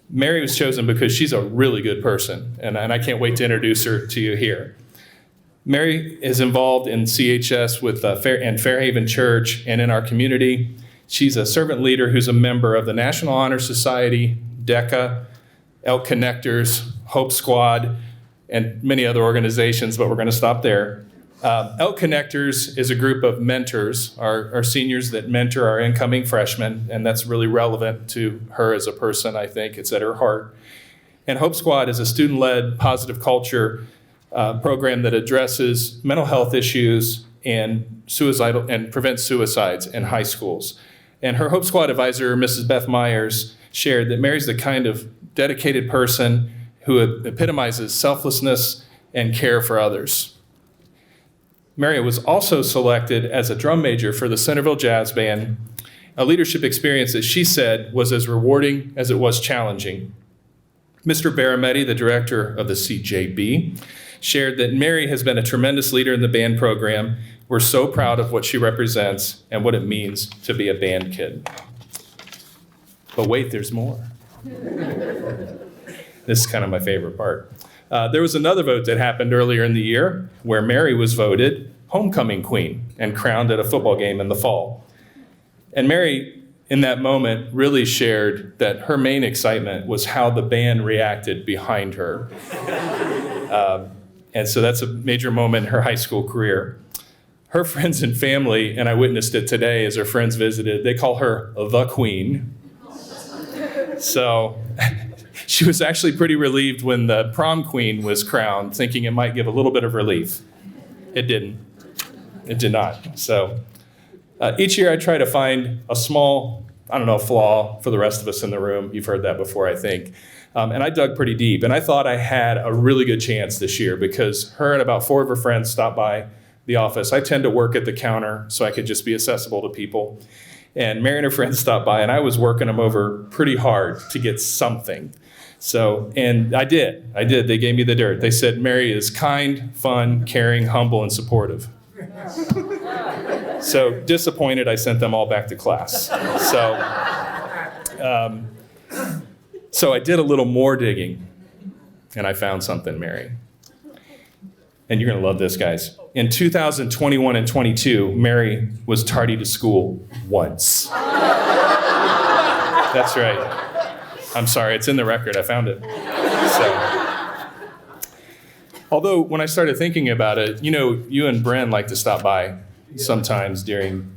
Mary was chosen because she's a really good person, and I can't wait to introduce her to you here. Mary is involved in CHS with Fairhaven Church and in our community. She's a servant leader who's a member of the National Honor Society, DECA, Elk Connectors, Hope Squad, and many other organizations, but we're going to stop there. Elk Connectors is a group of mentors, our seniors that mentor our incoming freshmen, and that's really relevant to her as a person, I think. It's at her heart. And Hope Squad is a student-led positive culture program that addresses mental health issues and suicidal and prevents suicides in high schools. And her Hope Squad advisor, Mrs. Beth Myers, shared that Mary's the kind of dedicated person who epitomizes selflessness and care for others. Mary was also selected as a drum major for the Centerville Jazz Band, a leadership experience that she said was as rewarding as it was challenging. Mr. Barametti, the director of the CJB, shared that Mary has been a tremendous leader in the band program. We're so proud of what she represents and what it means to be a band kid. But wait, there's more. This is kind of my favorite part. There was another vote that happened earlier in the year where Mary was voted homecoming queen and crowned at a football game in the fall. And Mary, in that moment, really shared that her main excitement was how the band reacted behind her. And so that's a major moment in her high school career. Her friends and family, and I witnessed it today as her friends visited, they call her the queen. So she was actually pretty relieved when the prom queen was crowned, thinking it might give a little bit of relief. It didn't. It did not. So each year I try to find a small, flaw for the rest of us in the room. You've heard that before, I think. And I dug pretty deep. And I thought I had a really good chance this year because her and about 4 of her friends stopped by the office. I tend to work at the counter so I could just be accessible to people. And Mary and her friends stopped by, and I was working them over pretty hard to get something. So, and I did. They gave me the dirt. They said Mary is kind, fun, caring, humble, and supportive. So disappointed, I sent them all back to class. So I did a little more digging, and I found something, Mary. And you're going to love this, guys. In 2021 and 22, Mary was tardy to school once. That's right. I'm sorry, it's in the record. I found it. So, although when I started thinking about it, you and Bren like to stop by sometimes during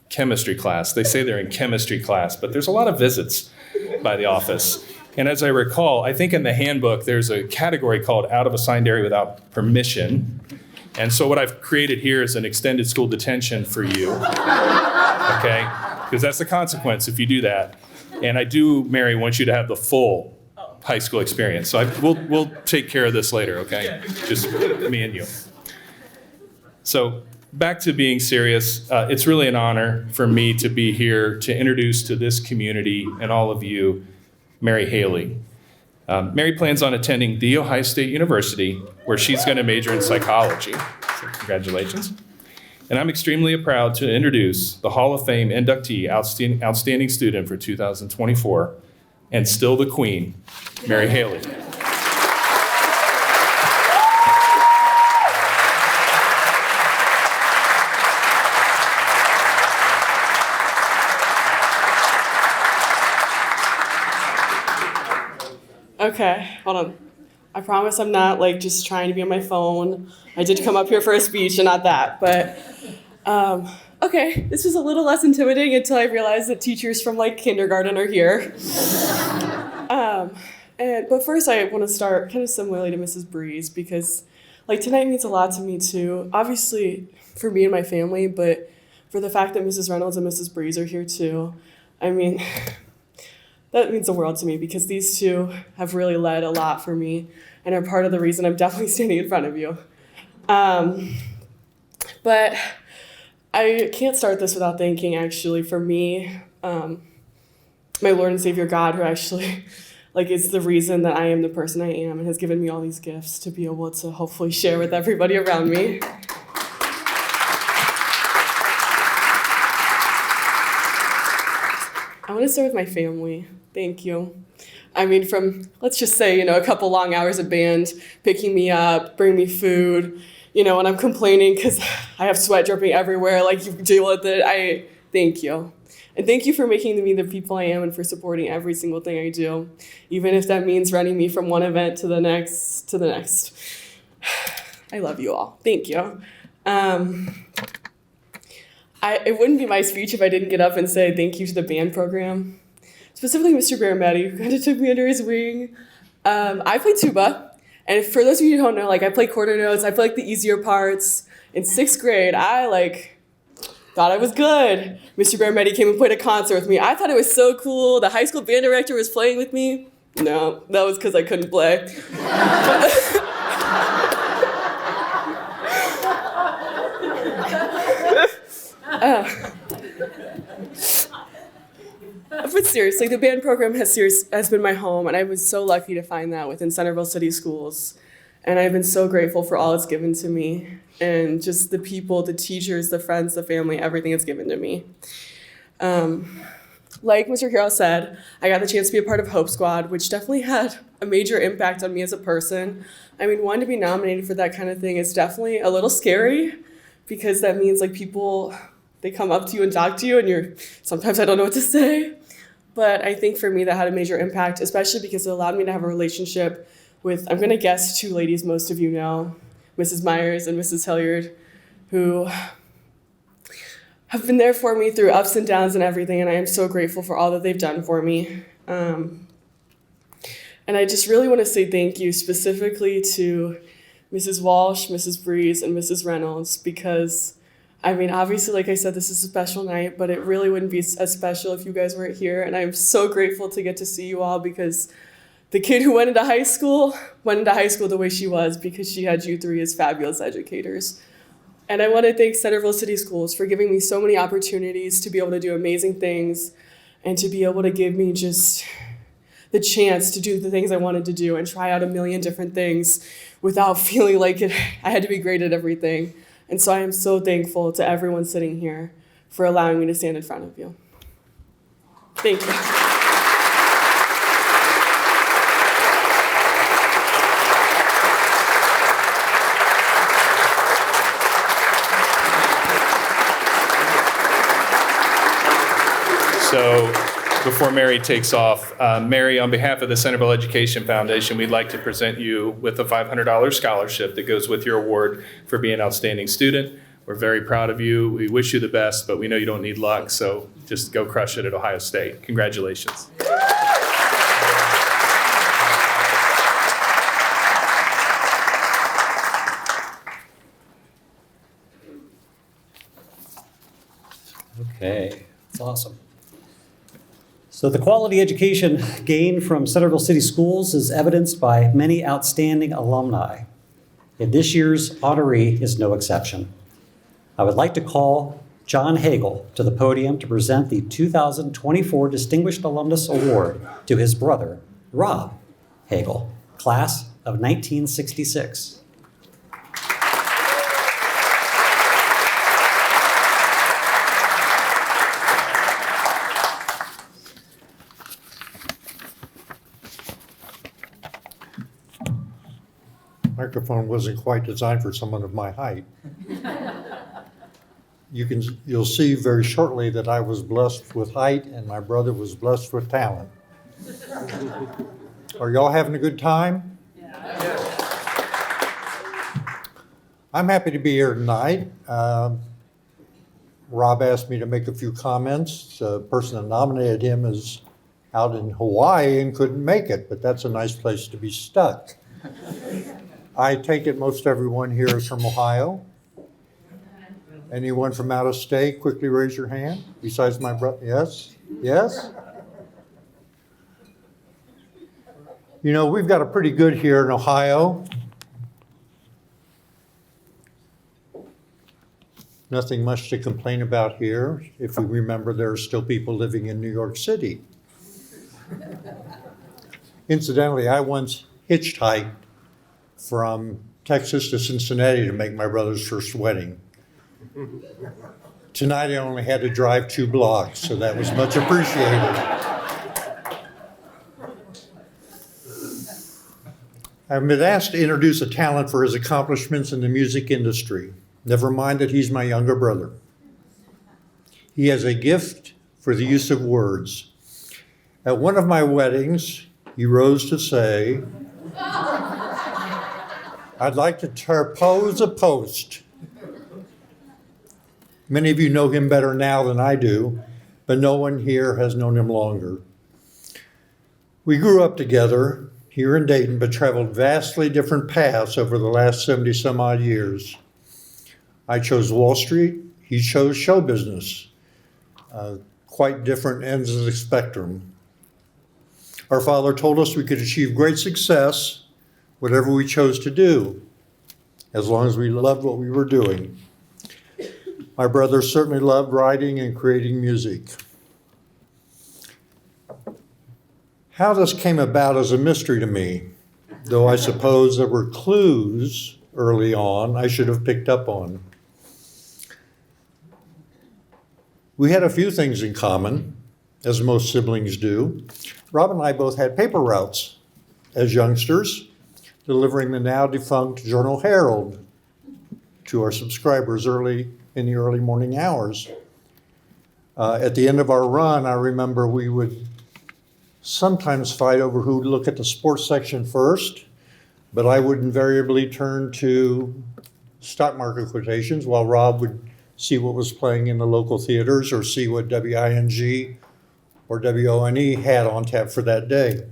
chemistry class. They say they're in chemistry class, but there's a lot of visits by the office. And as I recall, I think in the handbook, there's a category called out of assigned area without permission. And so what I've created here is an extended school detention for you, okay? Because that's the consequence if you do that. And I do, Mary, want you to have the full high school experience. So we'll take care of this later, okay? Just me and you. So back to being serious, it's really an honor for me to be here to introduce to this community and all of you Mary Haley. Mary plans on attending The Ohio State University, where she's going to major in psychology. So congratulations. And I'm extremely proud to introduce the Hall of Fame inductee, outstanding student for 2024, and still the queen, Mary Haley. Okay, hold on. I promise I'm not just trying to be on my phone. I did come up here for a speech and not that, but okay, this was a little less intimidating until I realized that teachers from kindergarten are here. But first I want to start kind of similarly to Mrs. Breeze because tonight means a lot to me too. Obviously for me and my family, but for the fact that Mrs. Reynolds and Mrs. Breeze are here too. I mean, that means the world to me because these two have really led a lot for me and are part of the reason I'm definitely standing in front of you. But I can't start this without thanking, actually, for me, my Lord and Savior God, who actually is the reason that I am the person I am and has given me all these gifts to be able to hopefully share with everybody around me. I want to start with my family. Thank you. I mean, from, let's just say, a couple long hours of band, picking me up, bring me food, when I'm complaining because I have sweat dripping everywhere, you deal with it. Thank you. And thank you for making me the people I am and for supporting every single thing I do, even if that means running me from one event to the next, I love you all. Thank you. It wouldn't be my speech if I didn't get up and say thank you to the band program. Specifically Mr. Barametti, who kind of took me under his wing. I play tuba, and for those of you who don't know, I play quarter notes, I play the easier parts. In 6th grade, I thought I was good. Mr. Garmetti came and played a concert with me. I thought it was so cool. The high school band director was playing with me. No, that was because I couldn't play. But seriously, the band program has been my home, and I was so lucky to find that within Centerville City Schools. And I've been so grateful for all it's given to me, and just the people, the teachers, the friends, the family, everything it's given to me. Like Mr. Carroll said, I got the chance to be a part of Hope Squad, which definitely had a major impact on me as a person. I mean, one, to be nominated for that kind of thing is definitely a little scary, because that means like people, they come up to you and talk to you, and sometimes I don't know what to say. But I think for me that had a major impact, especially because it allowed me to have a relationship with, I'm gonna guess, two ladies most of you know, Mrs. Myers and Mrs. Hilliard, who have been there for me through ups and downs and everything, and I am so grateful for all that they've done for me. And I just really want to say thank you specifically to Mrs. Walsh, Mrs. Breeze, and Mrs. Reynolds, because I mean, obviously, like I said, this is a special night, but it really wouldn't be as special if you guys weren't here. And I'm so grateful to get to see you all, because the kid who went into high school the way she was because she had you three as fabulous educators. And I want to thank Centerville City Schools for giving me so many opportunities to be able to do amazing things and to be able to give me just the chance to do the things I wanted to do and try out a million different things without feeling like I had to be great at everything. And so I am so thankful to everyone sitting here for allowing me to stand in front of you. Thank you. So before Mary takes off, Mary, on behalf of the Centerville Education Foundation, we'd like to present you with a $500 scholarship that goes with your award for being an outstanding student. We're very proud of you. We wish you the best, but we know you don't need luck, so just go crush it at Ohio State. Congratulations. Okay, that's awesome. So the quality education gained from Centerville City Schools is evidenced by many outstanding alumni. And this year's honoree is no exception. I would like to call John Hagel to the podium to present the 2024 Distinguished Alumnus Award to his brother, Rob Hagel, class of 1966. Microphone wasn't quite designed for someone of my height. You'll see very shortly that I was blessed with height and my brother was blessed with talent. Are y'all having a good time? Yeah. I'm happy to be here tonight. Rob asked me to make a few comments. The person that nominated him is out in Hawaii and couldn't make it, but that's a nice place to be stuck. I take it most everyone here is from Ohio. Anyone from out of state, quickly raise your hand. Besides my brother, yes? Yes? You know, we've got it pretty good here in Ohio. Nothing much to complain about here, if we remember there are still people living in New York City. Incidentally, I once hitchhiked from Texas to Cincinnati to make my brother's first wedding. Tonight I only had to drive 2 blocks, so that was much appreciated. I've been asked to introduce a talent for his accomplishments in the music industry. Never mind that he's my younger brother. He has a gift for the use of words. At one of my weddings, he rose to say, "I'd like to propose a post." Many of you know him better now than I do, but no one here has known him longer. We grew up together here in Dayton, but traveled vastly different paths over the last 70 some odd years. I chose Wall Street, he chose show business. Quite different ends of the spectrum. Our father told us we could achieve great success, whatever we chose to do, as long as we loved what we were doing. My brother certainly loved writing and creating music. How this came about is a mystery to me, though I suppose there were clues early on I should have picked up on. We had a few things in common, as most siblings do. Rob and I both had paper routes as youngsters, delivering the now defunct Journal Herald to our subscribers in the early morning hours. At the end of our run, I remember we would sometimes fight over who would look at the sports section first, but I would invariably turn to stock market quotations while Rob would see what was playing in the local theaters or see what WING or WONE had on tap for that day.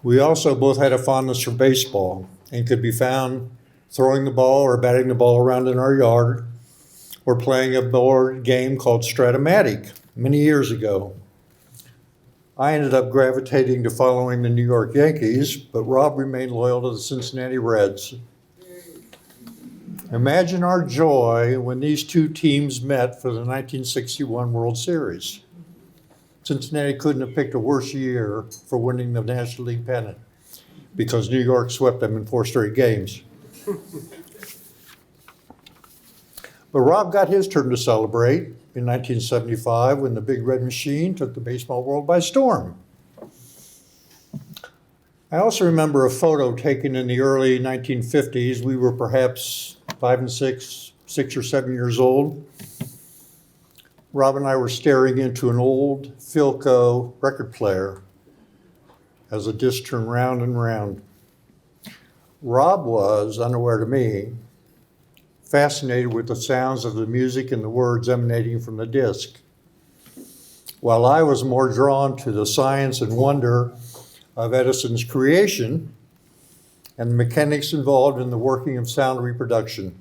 We also both had a fondness for baseball and could be found throwing the ball or batting the ball around in our yard or playing a board game called Stratomatic many years ago. I ended up gravitating to following the New York Yankees, but Rob remained loyal to the Cincinnati Reds. Imagine our joy when these two teams met for the 1961 World Series. Cincinnati couldn't have picked a worse year for winning the National League pennant because New York swept them in 4 straight games. But Rob got his turn to celebrate in 1975 when the Big Red Machine took the baseball world by storm. I also remember a photo taken in the early 1950s. We were perhaps 5 and 6 or 7 years old. Rob and I were staring into an old Philco record player as the disc turned round and round. Rob was, unaware to me, fascinated with the sounds of the music and the words emanating from the disc, while I was more drawn to the science and wonder of Edison's creation and the mechanics involved in the working of sound reproduction.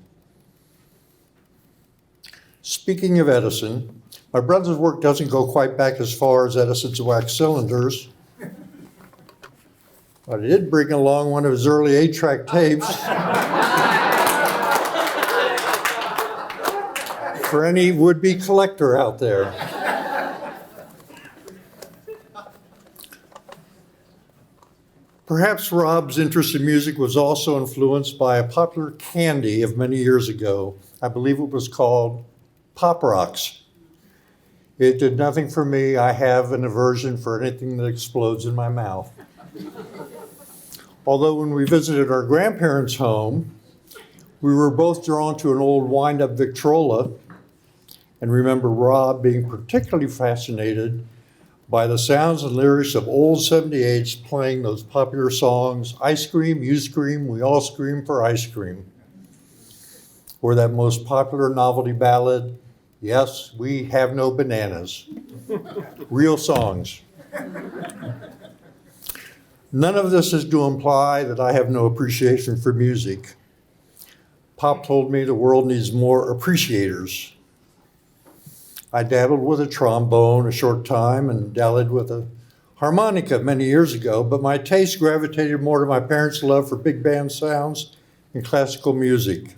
Speaking of Edison, my brother's work doesn't go quite back as far as Edison's wax cylinders, but I did bring along one of his early 8-track tapes for any would-be collector out there. Perhaps Rob's interest in music was also influenced by a popular candy of many years ago. I believe it was called Pop Rocks. It did nothing for me. I have an aversion for anything that explodes in my mouth. Although when we visited our grandparents' home, we were both drawn to an old wind-up Victrola, and remember Rob being particularly fascinated by the sounds and lyrics of old 78s playing those popular songs, Ice Cream, You Scream, We All Scream for Ice Cream, or that most popular novelty ballad, Yes, We Have No Bananas. Real songs. None of this is to imply that I have no appreciation for music. Pop told me the world needs more appreciators. I dabbled with a trombone a short time and dallied with a harmonica many years ago, but my taste gravitated more to my parents' love for big band sounds and classical music.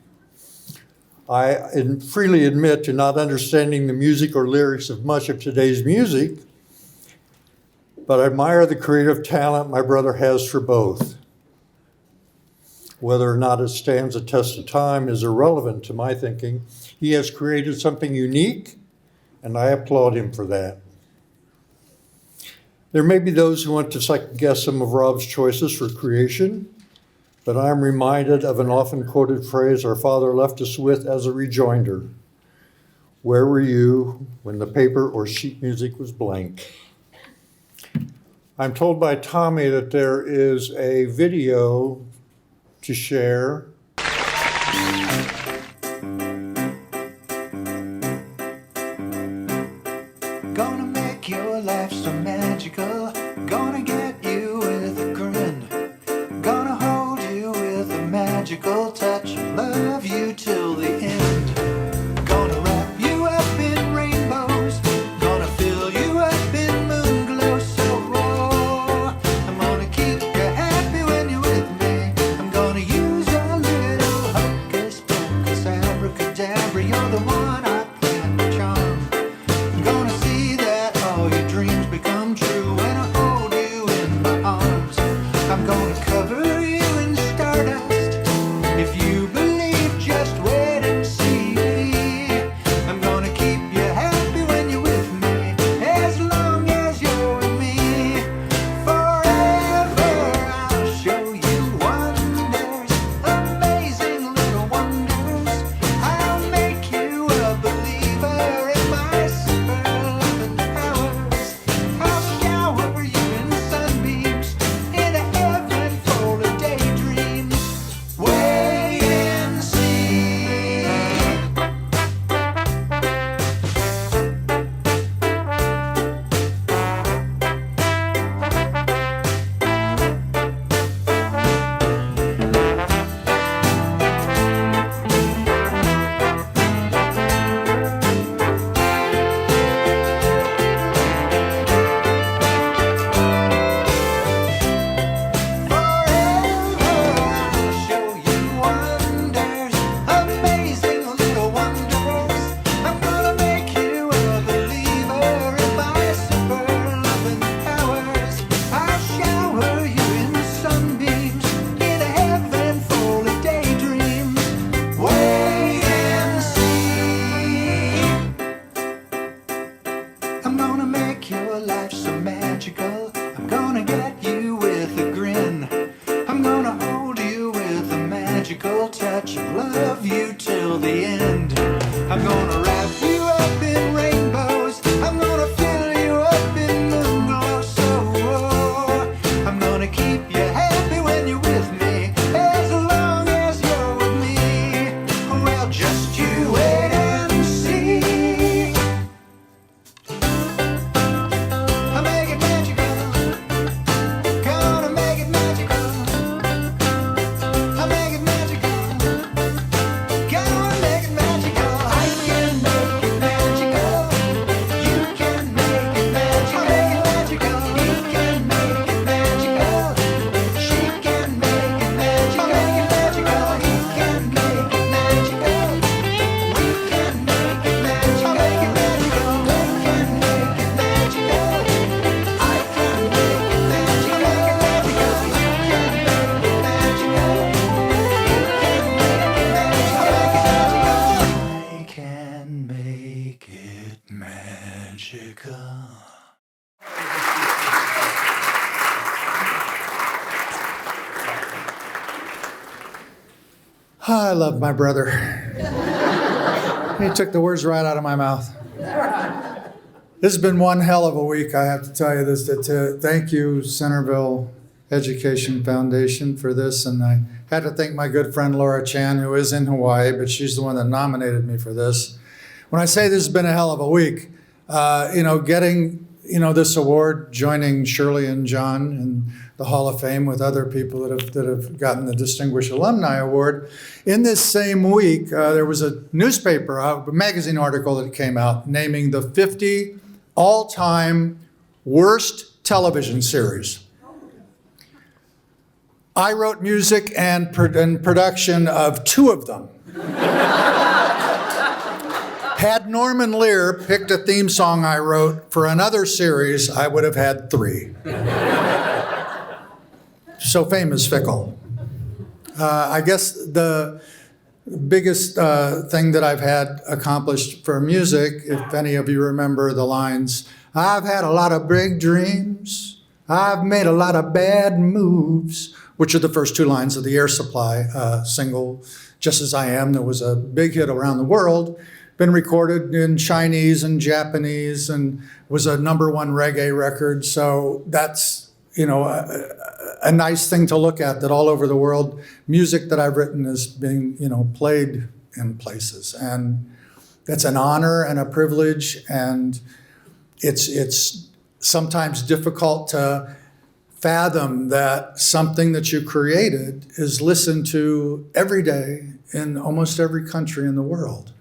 I freely admit to not understanding the music or lyrics of much of today's music, but I admire the creative talent my brother has for both. Whether or not it stands the test of time is irrelevant to my thinking. He has created something unique, and I applaud him for that. There may be those who want to second guess some of Rob's choices for creation, but I'm reminded of an often quoted phrase our father left us with as a rejoinder. Where were you when the paper or sheet music was blank? I'm told by Tommy that there is a video to share. Gonna make your life so magical. Gonna get you with a grin. Gonna hold you with a magical touch. Love you till the end. till the end. I'm gonna wrap you up in rainbows. I'm gonna fill you up in moonglow. So I'm gonna keep you happy when you're with me, as long as you're with me. Well, just you wait and see. I'll make it magical. Gonna make it magical. I'll make it magical. Gonna make it magical. I can make it magical. You can make it magical. He can make it magical. She can make it magical. Make it magical. He can make it magical. We can make it magical. Make it magical. They can make it magical. I can make it magical. Make it magical. You can make it magical. I can make it magical. I love my brother. He took the words right out of my mouth. This has been one hell of a week, I have to tell you this. Thank you, Centerville Education Foundation, for this. And I had to thank my good friend Laura Chan, who is in Hawaii, but she's the one that nominated me for this. When I say this has been a hell of a week, getting this award, joining Shirley and John in the Hall of Fame with other people that have gotten the Distinguished Alumni Award. In this same week, there was a magazine article that came out naming the 50 all-time worst television series. I wrote music and production of 2 of them. Had Norman Lear picked a theme song I wrote for another series, I would have had 3. So fame is fickle. I guess the biggest thing that I've had accomplished for music, if any of you remember the lines, I've had a lot of big dreams, I've made a lot of bad moves, which are the first 2 lines of the Air Supply single, Just As I Am, that was a big hit around the world. Been recorded in Chinese and Japanese and was a #1 reggae record. So that's, a nice thing to look at, that all over the world, music that I've written is being, played in places. And it's an honor and a privilege. And it's sometimes difficult to fathom that something that you created is listened to every day in almost every country in the world.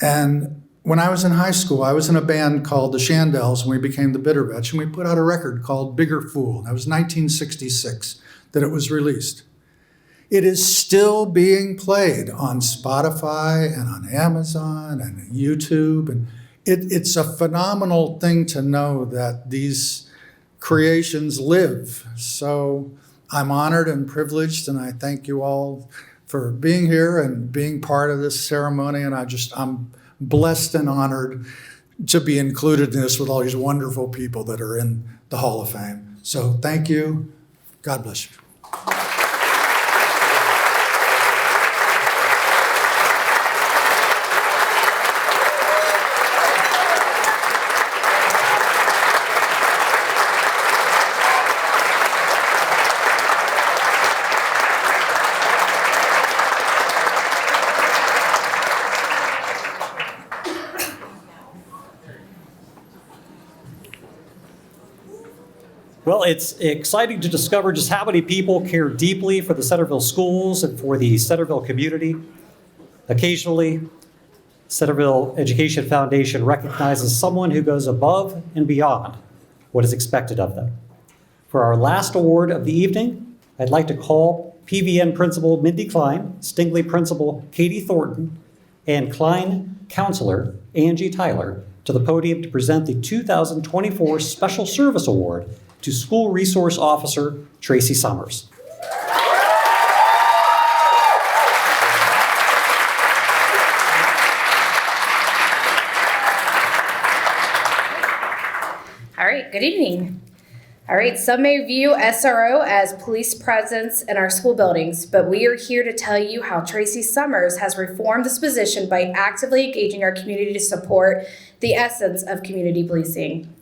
And when I was in high school, I was in a band called the Shandells, and we became the Bittervetch, and we put out a record called Bigger Fool. That was 1966 that it was released. It is still being played on Spotify and on Amazon and YouTube, and it's a phenomenal thing to know that these creations live. So I'm honored and privileged, and I thank you all for being here and being part of this ceremony. And I'm blessed and honored to be included in this with all these wonderful people that are in the Hall of Fame. So thank you. God bless you. Well, it's exciting to discover just how many people care deeply for the Centerville schools and for the Centerville community. Occasionally, Centerville Education Foundation recognizes someone who goes above and beyond what is expected of them. For our last award of the evening, I'd like to call PVN Principal Mindy Klein, Stingley Principal Katie Thornton, and Klein Counselor Angie Tyler to the podium to present the 2024 Special Service Award to School Resource Officer Tracy Summers. All right, good evening. All right, some may view SRO as police presence in our school buildings, but we are here to tell you how Tracy Summers has reformed this position by actively engaging our community to support the essence of community policing.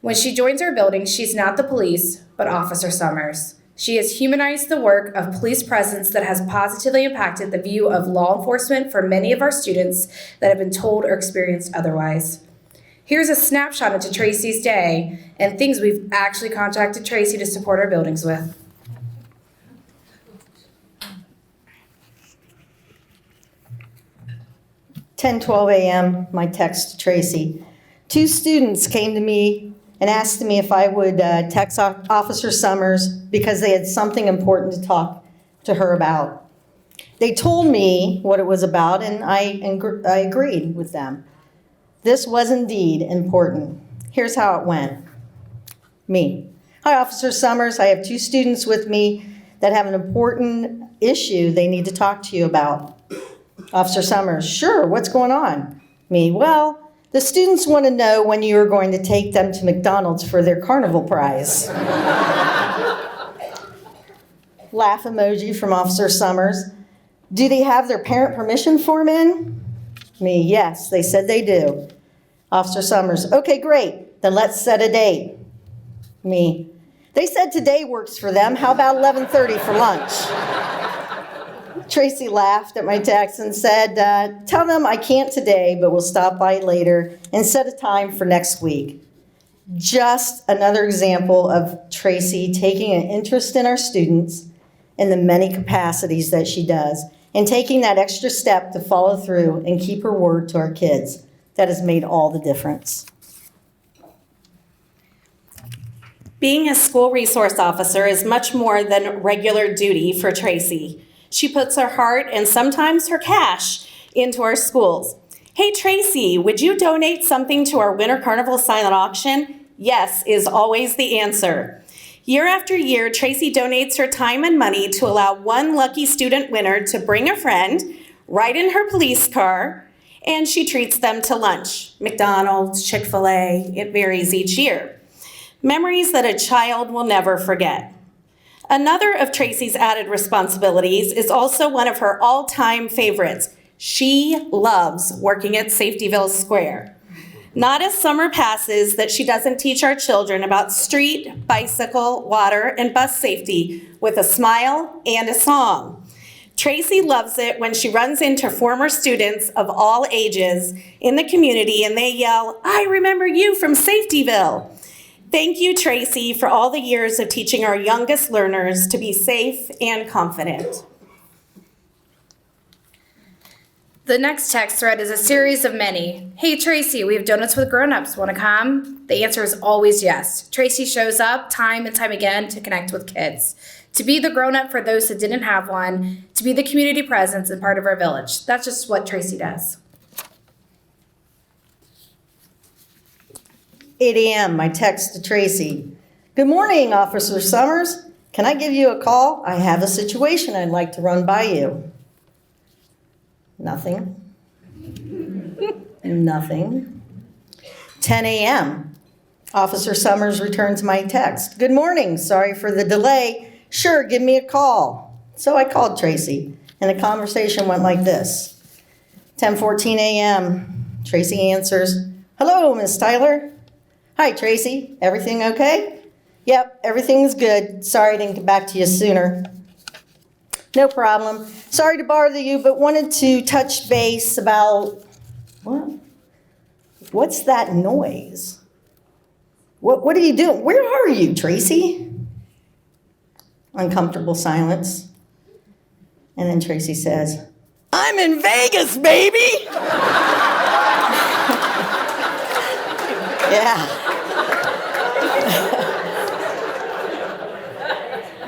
When she joins our building, she's not the police, but Officer Summers. She has humanized the work of police presence that has positively impacted the view of law enforcement for many of our students that have been told or experienced otherwise. Here's a snapshot into Tracy's day and things we've actually contacted Tracy to support our buildings with. (10:12 a.m., my text to Tracy. 2 students came to me and asked me if I would text Officer Summers because they had something important to talk to her about. They told me what it was about, and I agreed with them. This was indeed important. Here's how it went. Me. Hi, Officer Summers. I have 2 students with me that have an important issue they need to talk to you about. Officer Summers. Sure, what's going on? Me. Well, the students want to know when you are going to take them to McDonald's for their carnival prize. Laugh emoji from Officer Summers. Do they have their parent permission form in? Me, yes, they said they do. Officer Summers, okay, great, then let's set a date. Me, they said today works for them, how about 11:30 for lunch? Tracy laughed at my text and said, tell them I can't today, but we'll stop by later and set a time for next week. Just another example of Tracy taking an interest in our students in the many capacities that she does, and taking that extra step to follow through and keep her word to our kids. That has made all the difference. Being a school resource officer is much more than regular duty for Tracy. She puts her heart and sometimes her cash into our schools. Hey, Tracy, would you donate something to our Winter Carnival silent auction? Yes is always the answer. Year after year, Tracy donates her time and money to allow one lucky student winner to bring a friend, ride in her police car, and she treats them to lunch. McDonald's, Chick-fil-A, it varies each year. Memories that a child will never forget. Another of Tracy's added responsibilities is also one of her all-time favorites. She loves working at Safetyville Square. Not as summer passes that she doesn't teach our children about street, bicycle, water, and bus safety with a smile and a song. Tracy loves it when she runs into former students of all ages in the community and they yell, "I remember you from Safetyville." Thank you, Tracy, for all the years of teaching our youngest learners to be safe and confident. The next text thread is a series of many. Hey, Tracy, we have donuts with grown-ups. Want to come? The answer is always yes. Tracy shows up time and time again to connect with kids, to be the grown-up for those that didn't have one, to be the community presence and part of our village. That's just what Tracy does. 8 a.m., my text to Tracy. Good morning, Officer Summers. Can I give you a call? I have a situation I'd like to run by you. Nothing. Nothing. 10 a.m. Officer Summers returns my text. Good morning. Sorry for the delay. Sure, give me a call. So I called Tracy, and the conversation went like this. 10:14 a.m. Tracy answers, hello, Miss Tyler. Hi, Tracy. Everything okay? Yep, everything's good. Sorry I didn't get back to you sooner. No problem. Sorry to bother you, but wanted to touch base about, what? What's that noise? What are you doing? Where are you, Tracy? Uncomfortable silence. And then Tracy says, I'm in Vegas, baby! Yeah.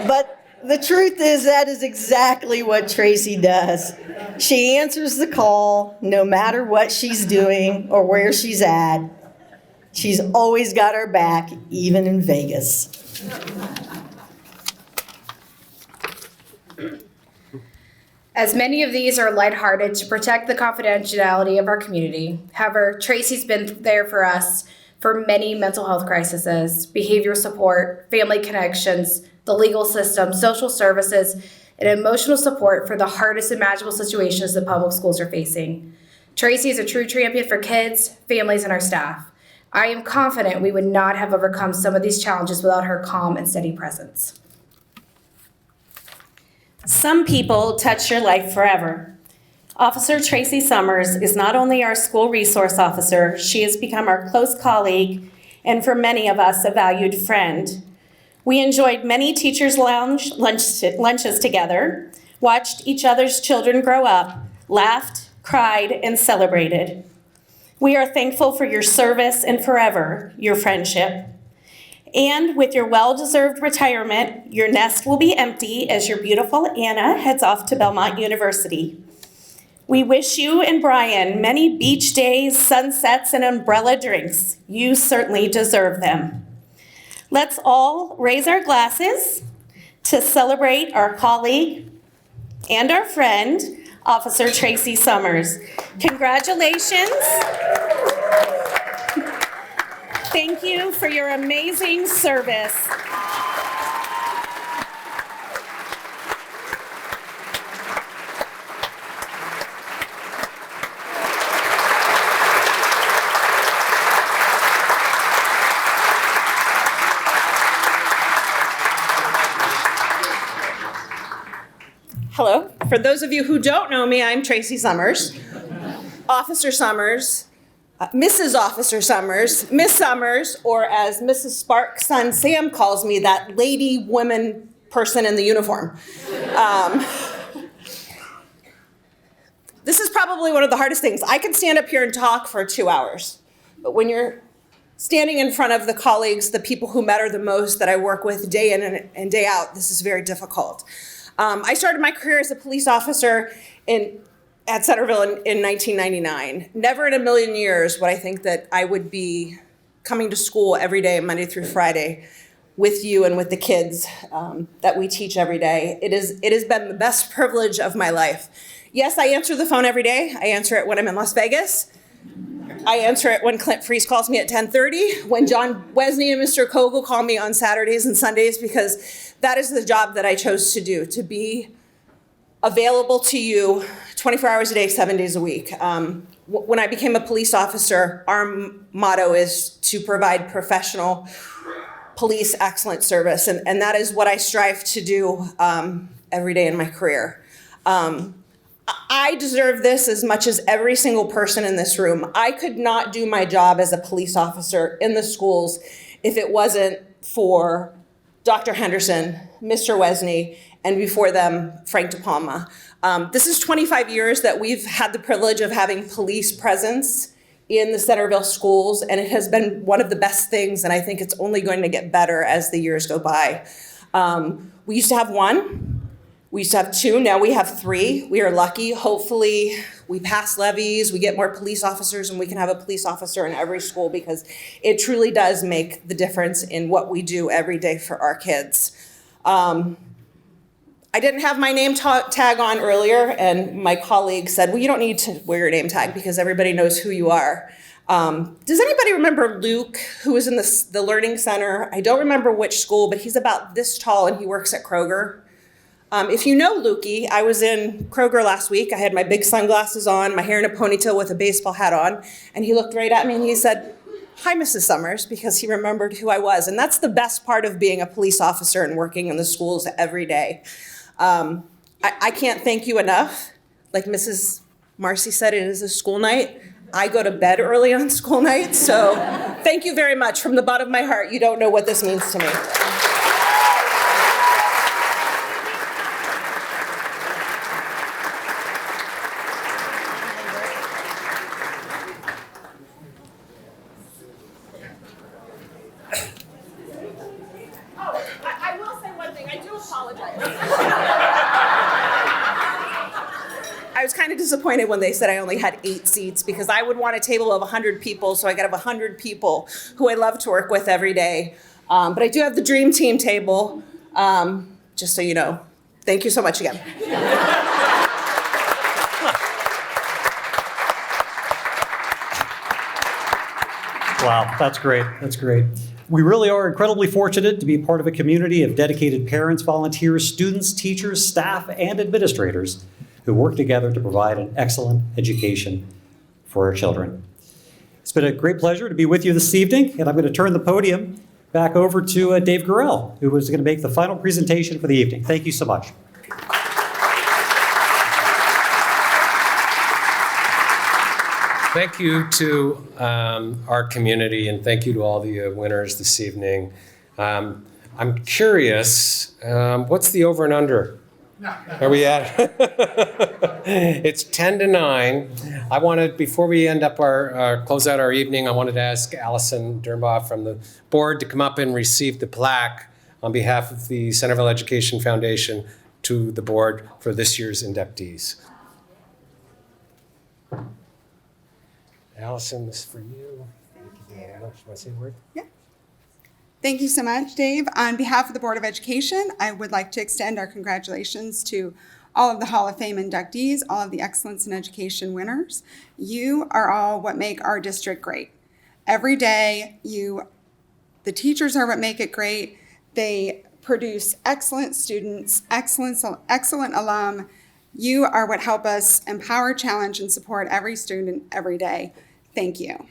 But the truth is that is exactly what Tracy does. She answers the call no matter what she's doing or where she's at. She's always got our back, even in Vegas. As many of these are lighthearted to protect the confidentiality of our community. However, Tracy's been there for us for many mental health crises, behavior support, family connections, the legal system, social services, and emotional support for the hardest imaginable situations that public schools are facing. Tracy is a true champion for kids, families, and our staff. I am confident we would not have overcome some of these challenges without her calm and steady presence. Some people touch your life forever. Officer Tracy Summers is not only our school resource officer, she has become our close colleague and for many of us a valued friend. We enjoyed many teachers' lunches together, watched each other's children grow up, laughed, cried, and celebrated. We are thankful for your service and forever your friendship. And with your well-deserved retirement, your nest will be empty as your beautiful Anna heads off to Belmont University. We wish you and Brian many beach days, sunsets, and umbrella drinks. You certainly deserve them. Let's all raise our glasses to celebrate our colleague and our friend, Officer Tracy Summers. Congratulations. Thank you for your amazing service. Hello. For those of you who don't know me, I'm Tracy Summers. Officer Summers, Mrs. Officer Summers, Miss Summers, or as Mrs. Sparks' son Sam calls me, that lady, woman person in the uniform. This is probably one of the hardest things. I can stand up here and talk for 2 hours, but when you're standing in front of the colleagues, the people who matter the most that I work with day in and day out, this is very difficult. I started my career as a police officer at Centerville in 1999. Never in a million years would I think that I would be coming to school every day, Monday through Friday, with you and with the kids that we teach every day. It has been the best privilege of my life. Yes, I answer the phone every day. I answer it when I'm in Las Vegas. I answer it when Clint Freese calls me at 10:30, when John Wesney and Mr. Kogel call me on Saturdays and Sundays, because that is the job that I chose to do, to be available to you 24 hours a day, 7 days a week. When I became a police officer, our motto is to provide professional police excellent service, and that is what I strive to do every day in my career. I deserve this as much as every single person in this room. I could not do my job as a police officer in the schools if it wasn't for Dr. Henderson, Mr. Wesney, and before them, Frank De Palma. This is 25 years that we've had the privilege of having police presence in the Centerville schools, and it has been one of the best things, and I think it's only going to get better as the years go by. We used to have one. We used to have two, now we have three. We are lucky. Hopefully we pass levies, we get more police officers, and we can have a police officer in every school, because it truly does make the difference in what we do every day for our kids. I didn't have my name tag on earlier, and my colleague said, well, you don't need to wear your name tag because everybody knows who you are. Does anybody remember Luke, who was in the Learning Center? I don't remember which school, but he's about this tall and he works at Kroger. If you know Lukey, I was in Kroger last week. I had my big sunglasses on, my hair in a ponytail with a baseball hat on, and he looked right at me and he said, hi, Mrs. Summers, because he remembered who I was. And that's the best part of being a police officer and working in the schools every day. I can't thank you enough. Like Mrs. Marcy said, it is a school night. I go to bed early on school nights, so thank you very much from the bottom of my heart. You don't know what this means to me. I will say one thing. I do apologize. I was kind of disappointed when they said I only had 8 seats, because I would want a table of 100 people, so I could have 100 people who I love to work with every day. But I do have the dream team table, just so you know. Thank you so much again. Wow, that's great. That's great. We really are incredibly fortunate to be part of a community of dedicated parents, volunteers, students, teachers, staff, and administrators who work together to provide an excellent education for our children. It's been a great pleasure to be with you this evening, and I'm going to turn the podium back over to Dave Gurrell, who is going to make the final presentation for the evening. Thank you so much. Thank you to our community, and thank you to all the winners this evening. I'm curious, what's the over and under? Are we at? It's 10-9. I wanted, before we end up close out our evening, I wanted to ask Allison Dernbaugh from the board to come up and receive the plaque on behalf of the Centerville Education Foundation to the board for this year's inductees. Allison, this is for you. Thank you. Do you want to say a word? Yeah. Thank you so much, Dave. On behalf of the Board of Education, I would like to extend our congratulations to all of the Hall of Fame inductees, all of the Excellence in Education winners. You are all what make our district great. Every day, the teachers are what make it great. They produce excellent students, excellent alum. You are what help us empower, challenge, and support every student every day. Thank you.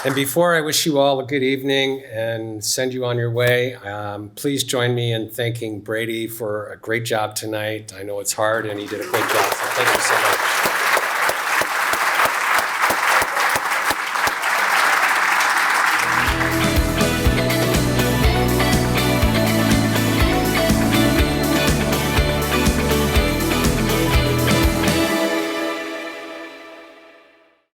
And before I wish you all a good evening and send you on your way, please join me in thanking Brady for a great job tonight. I know it's hard and he did a great job, so thank you so much.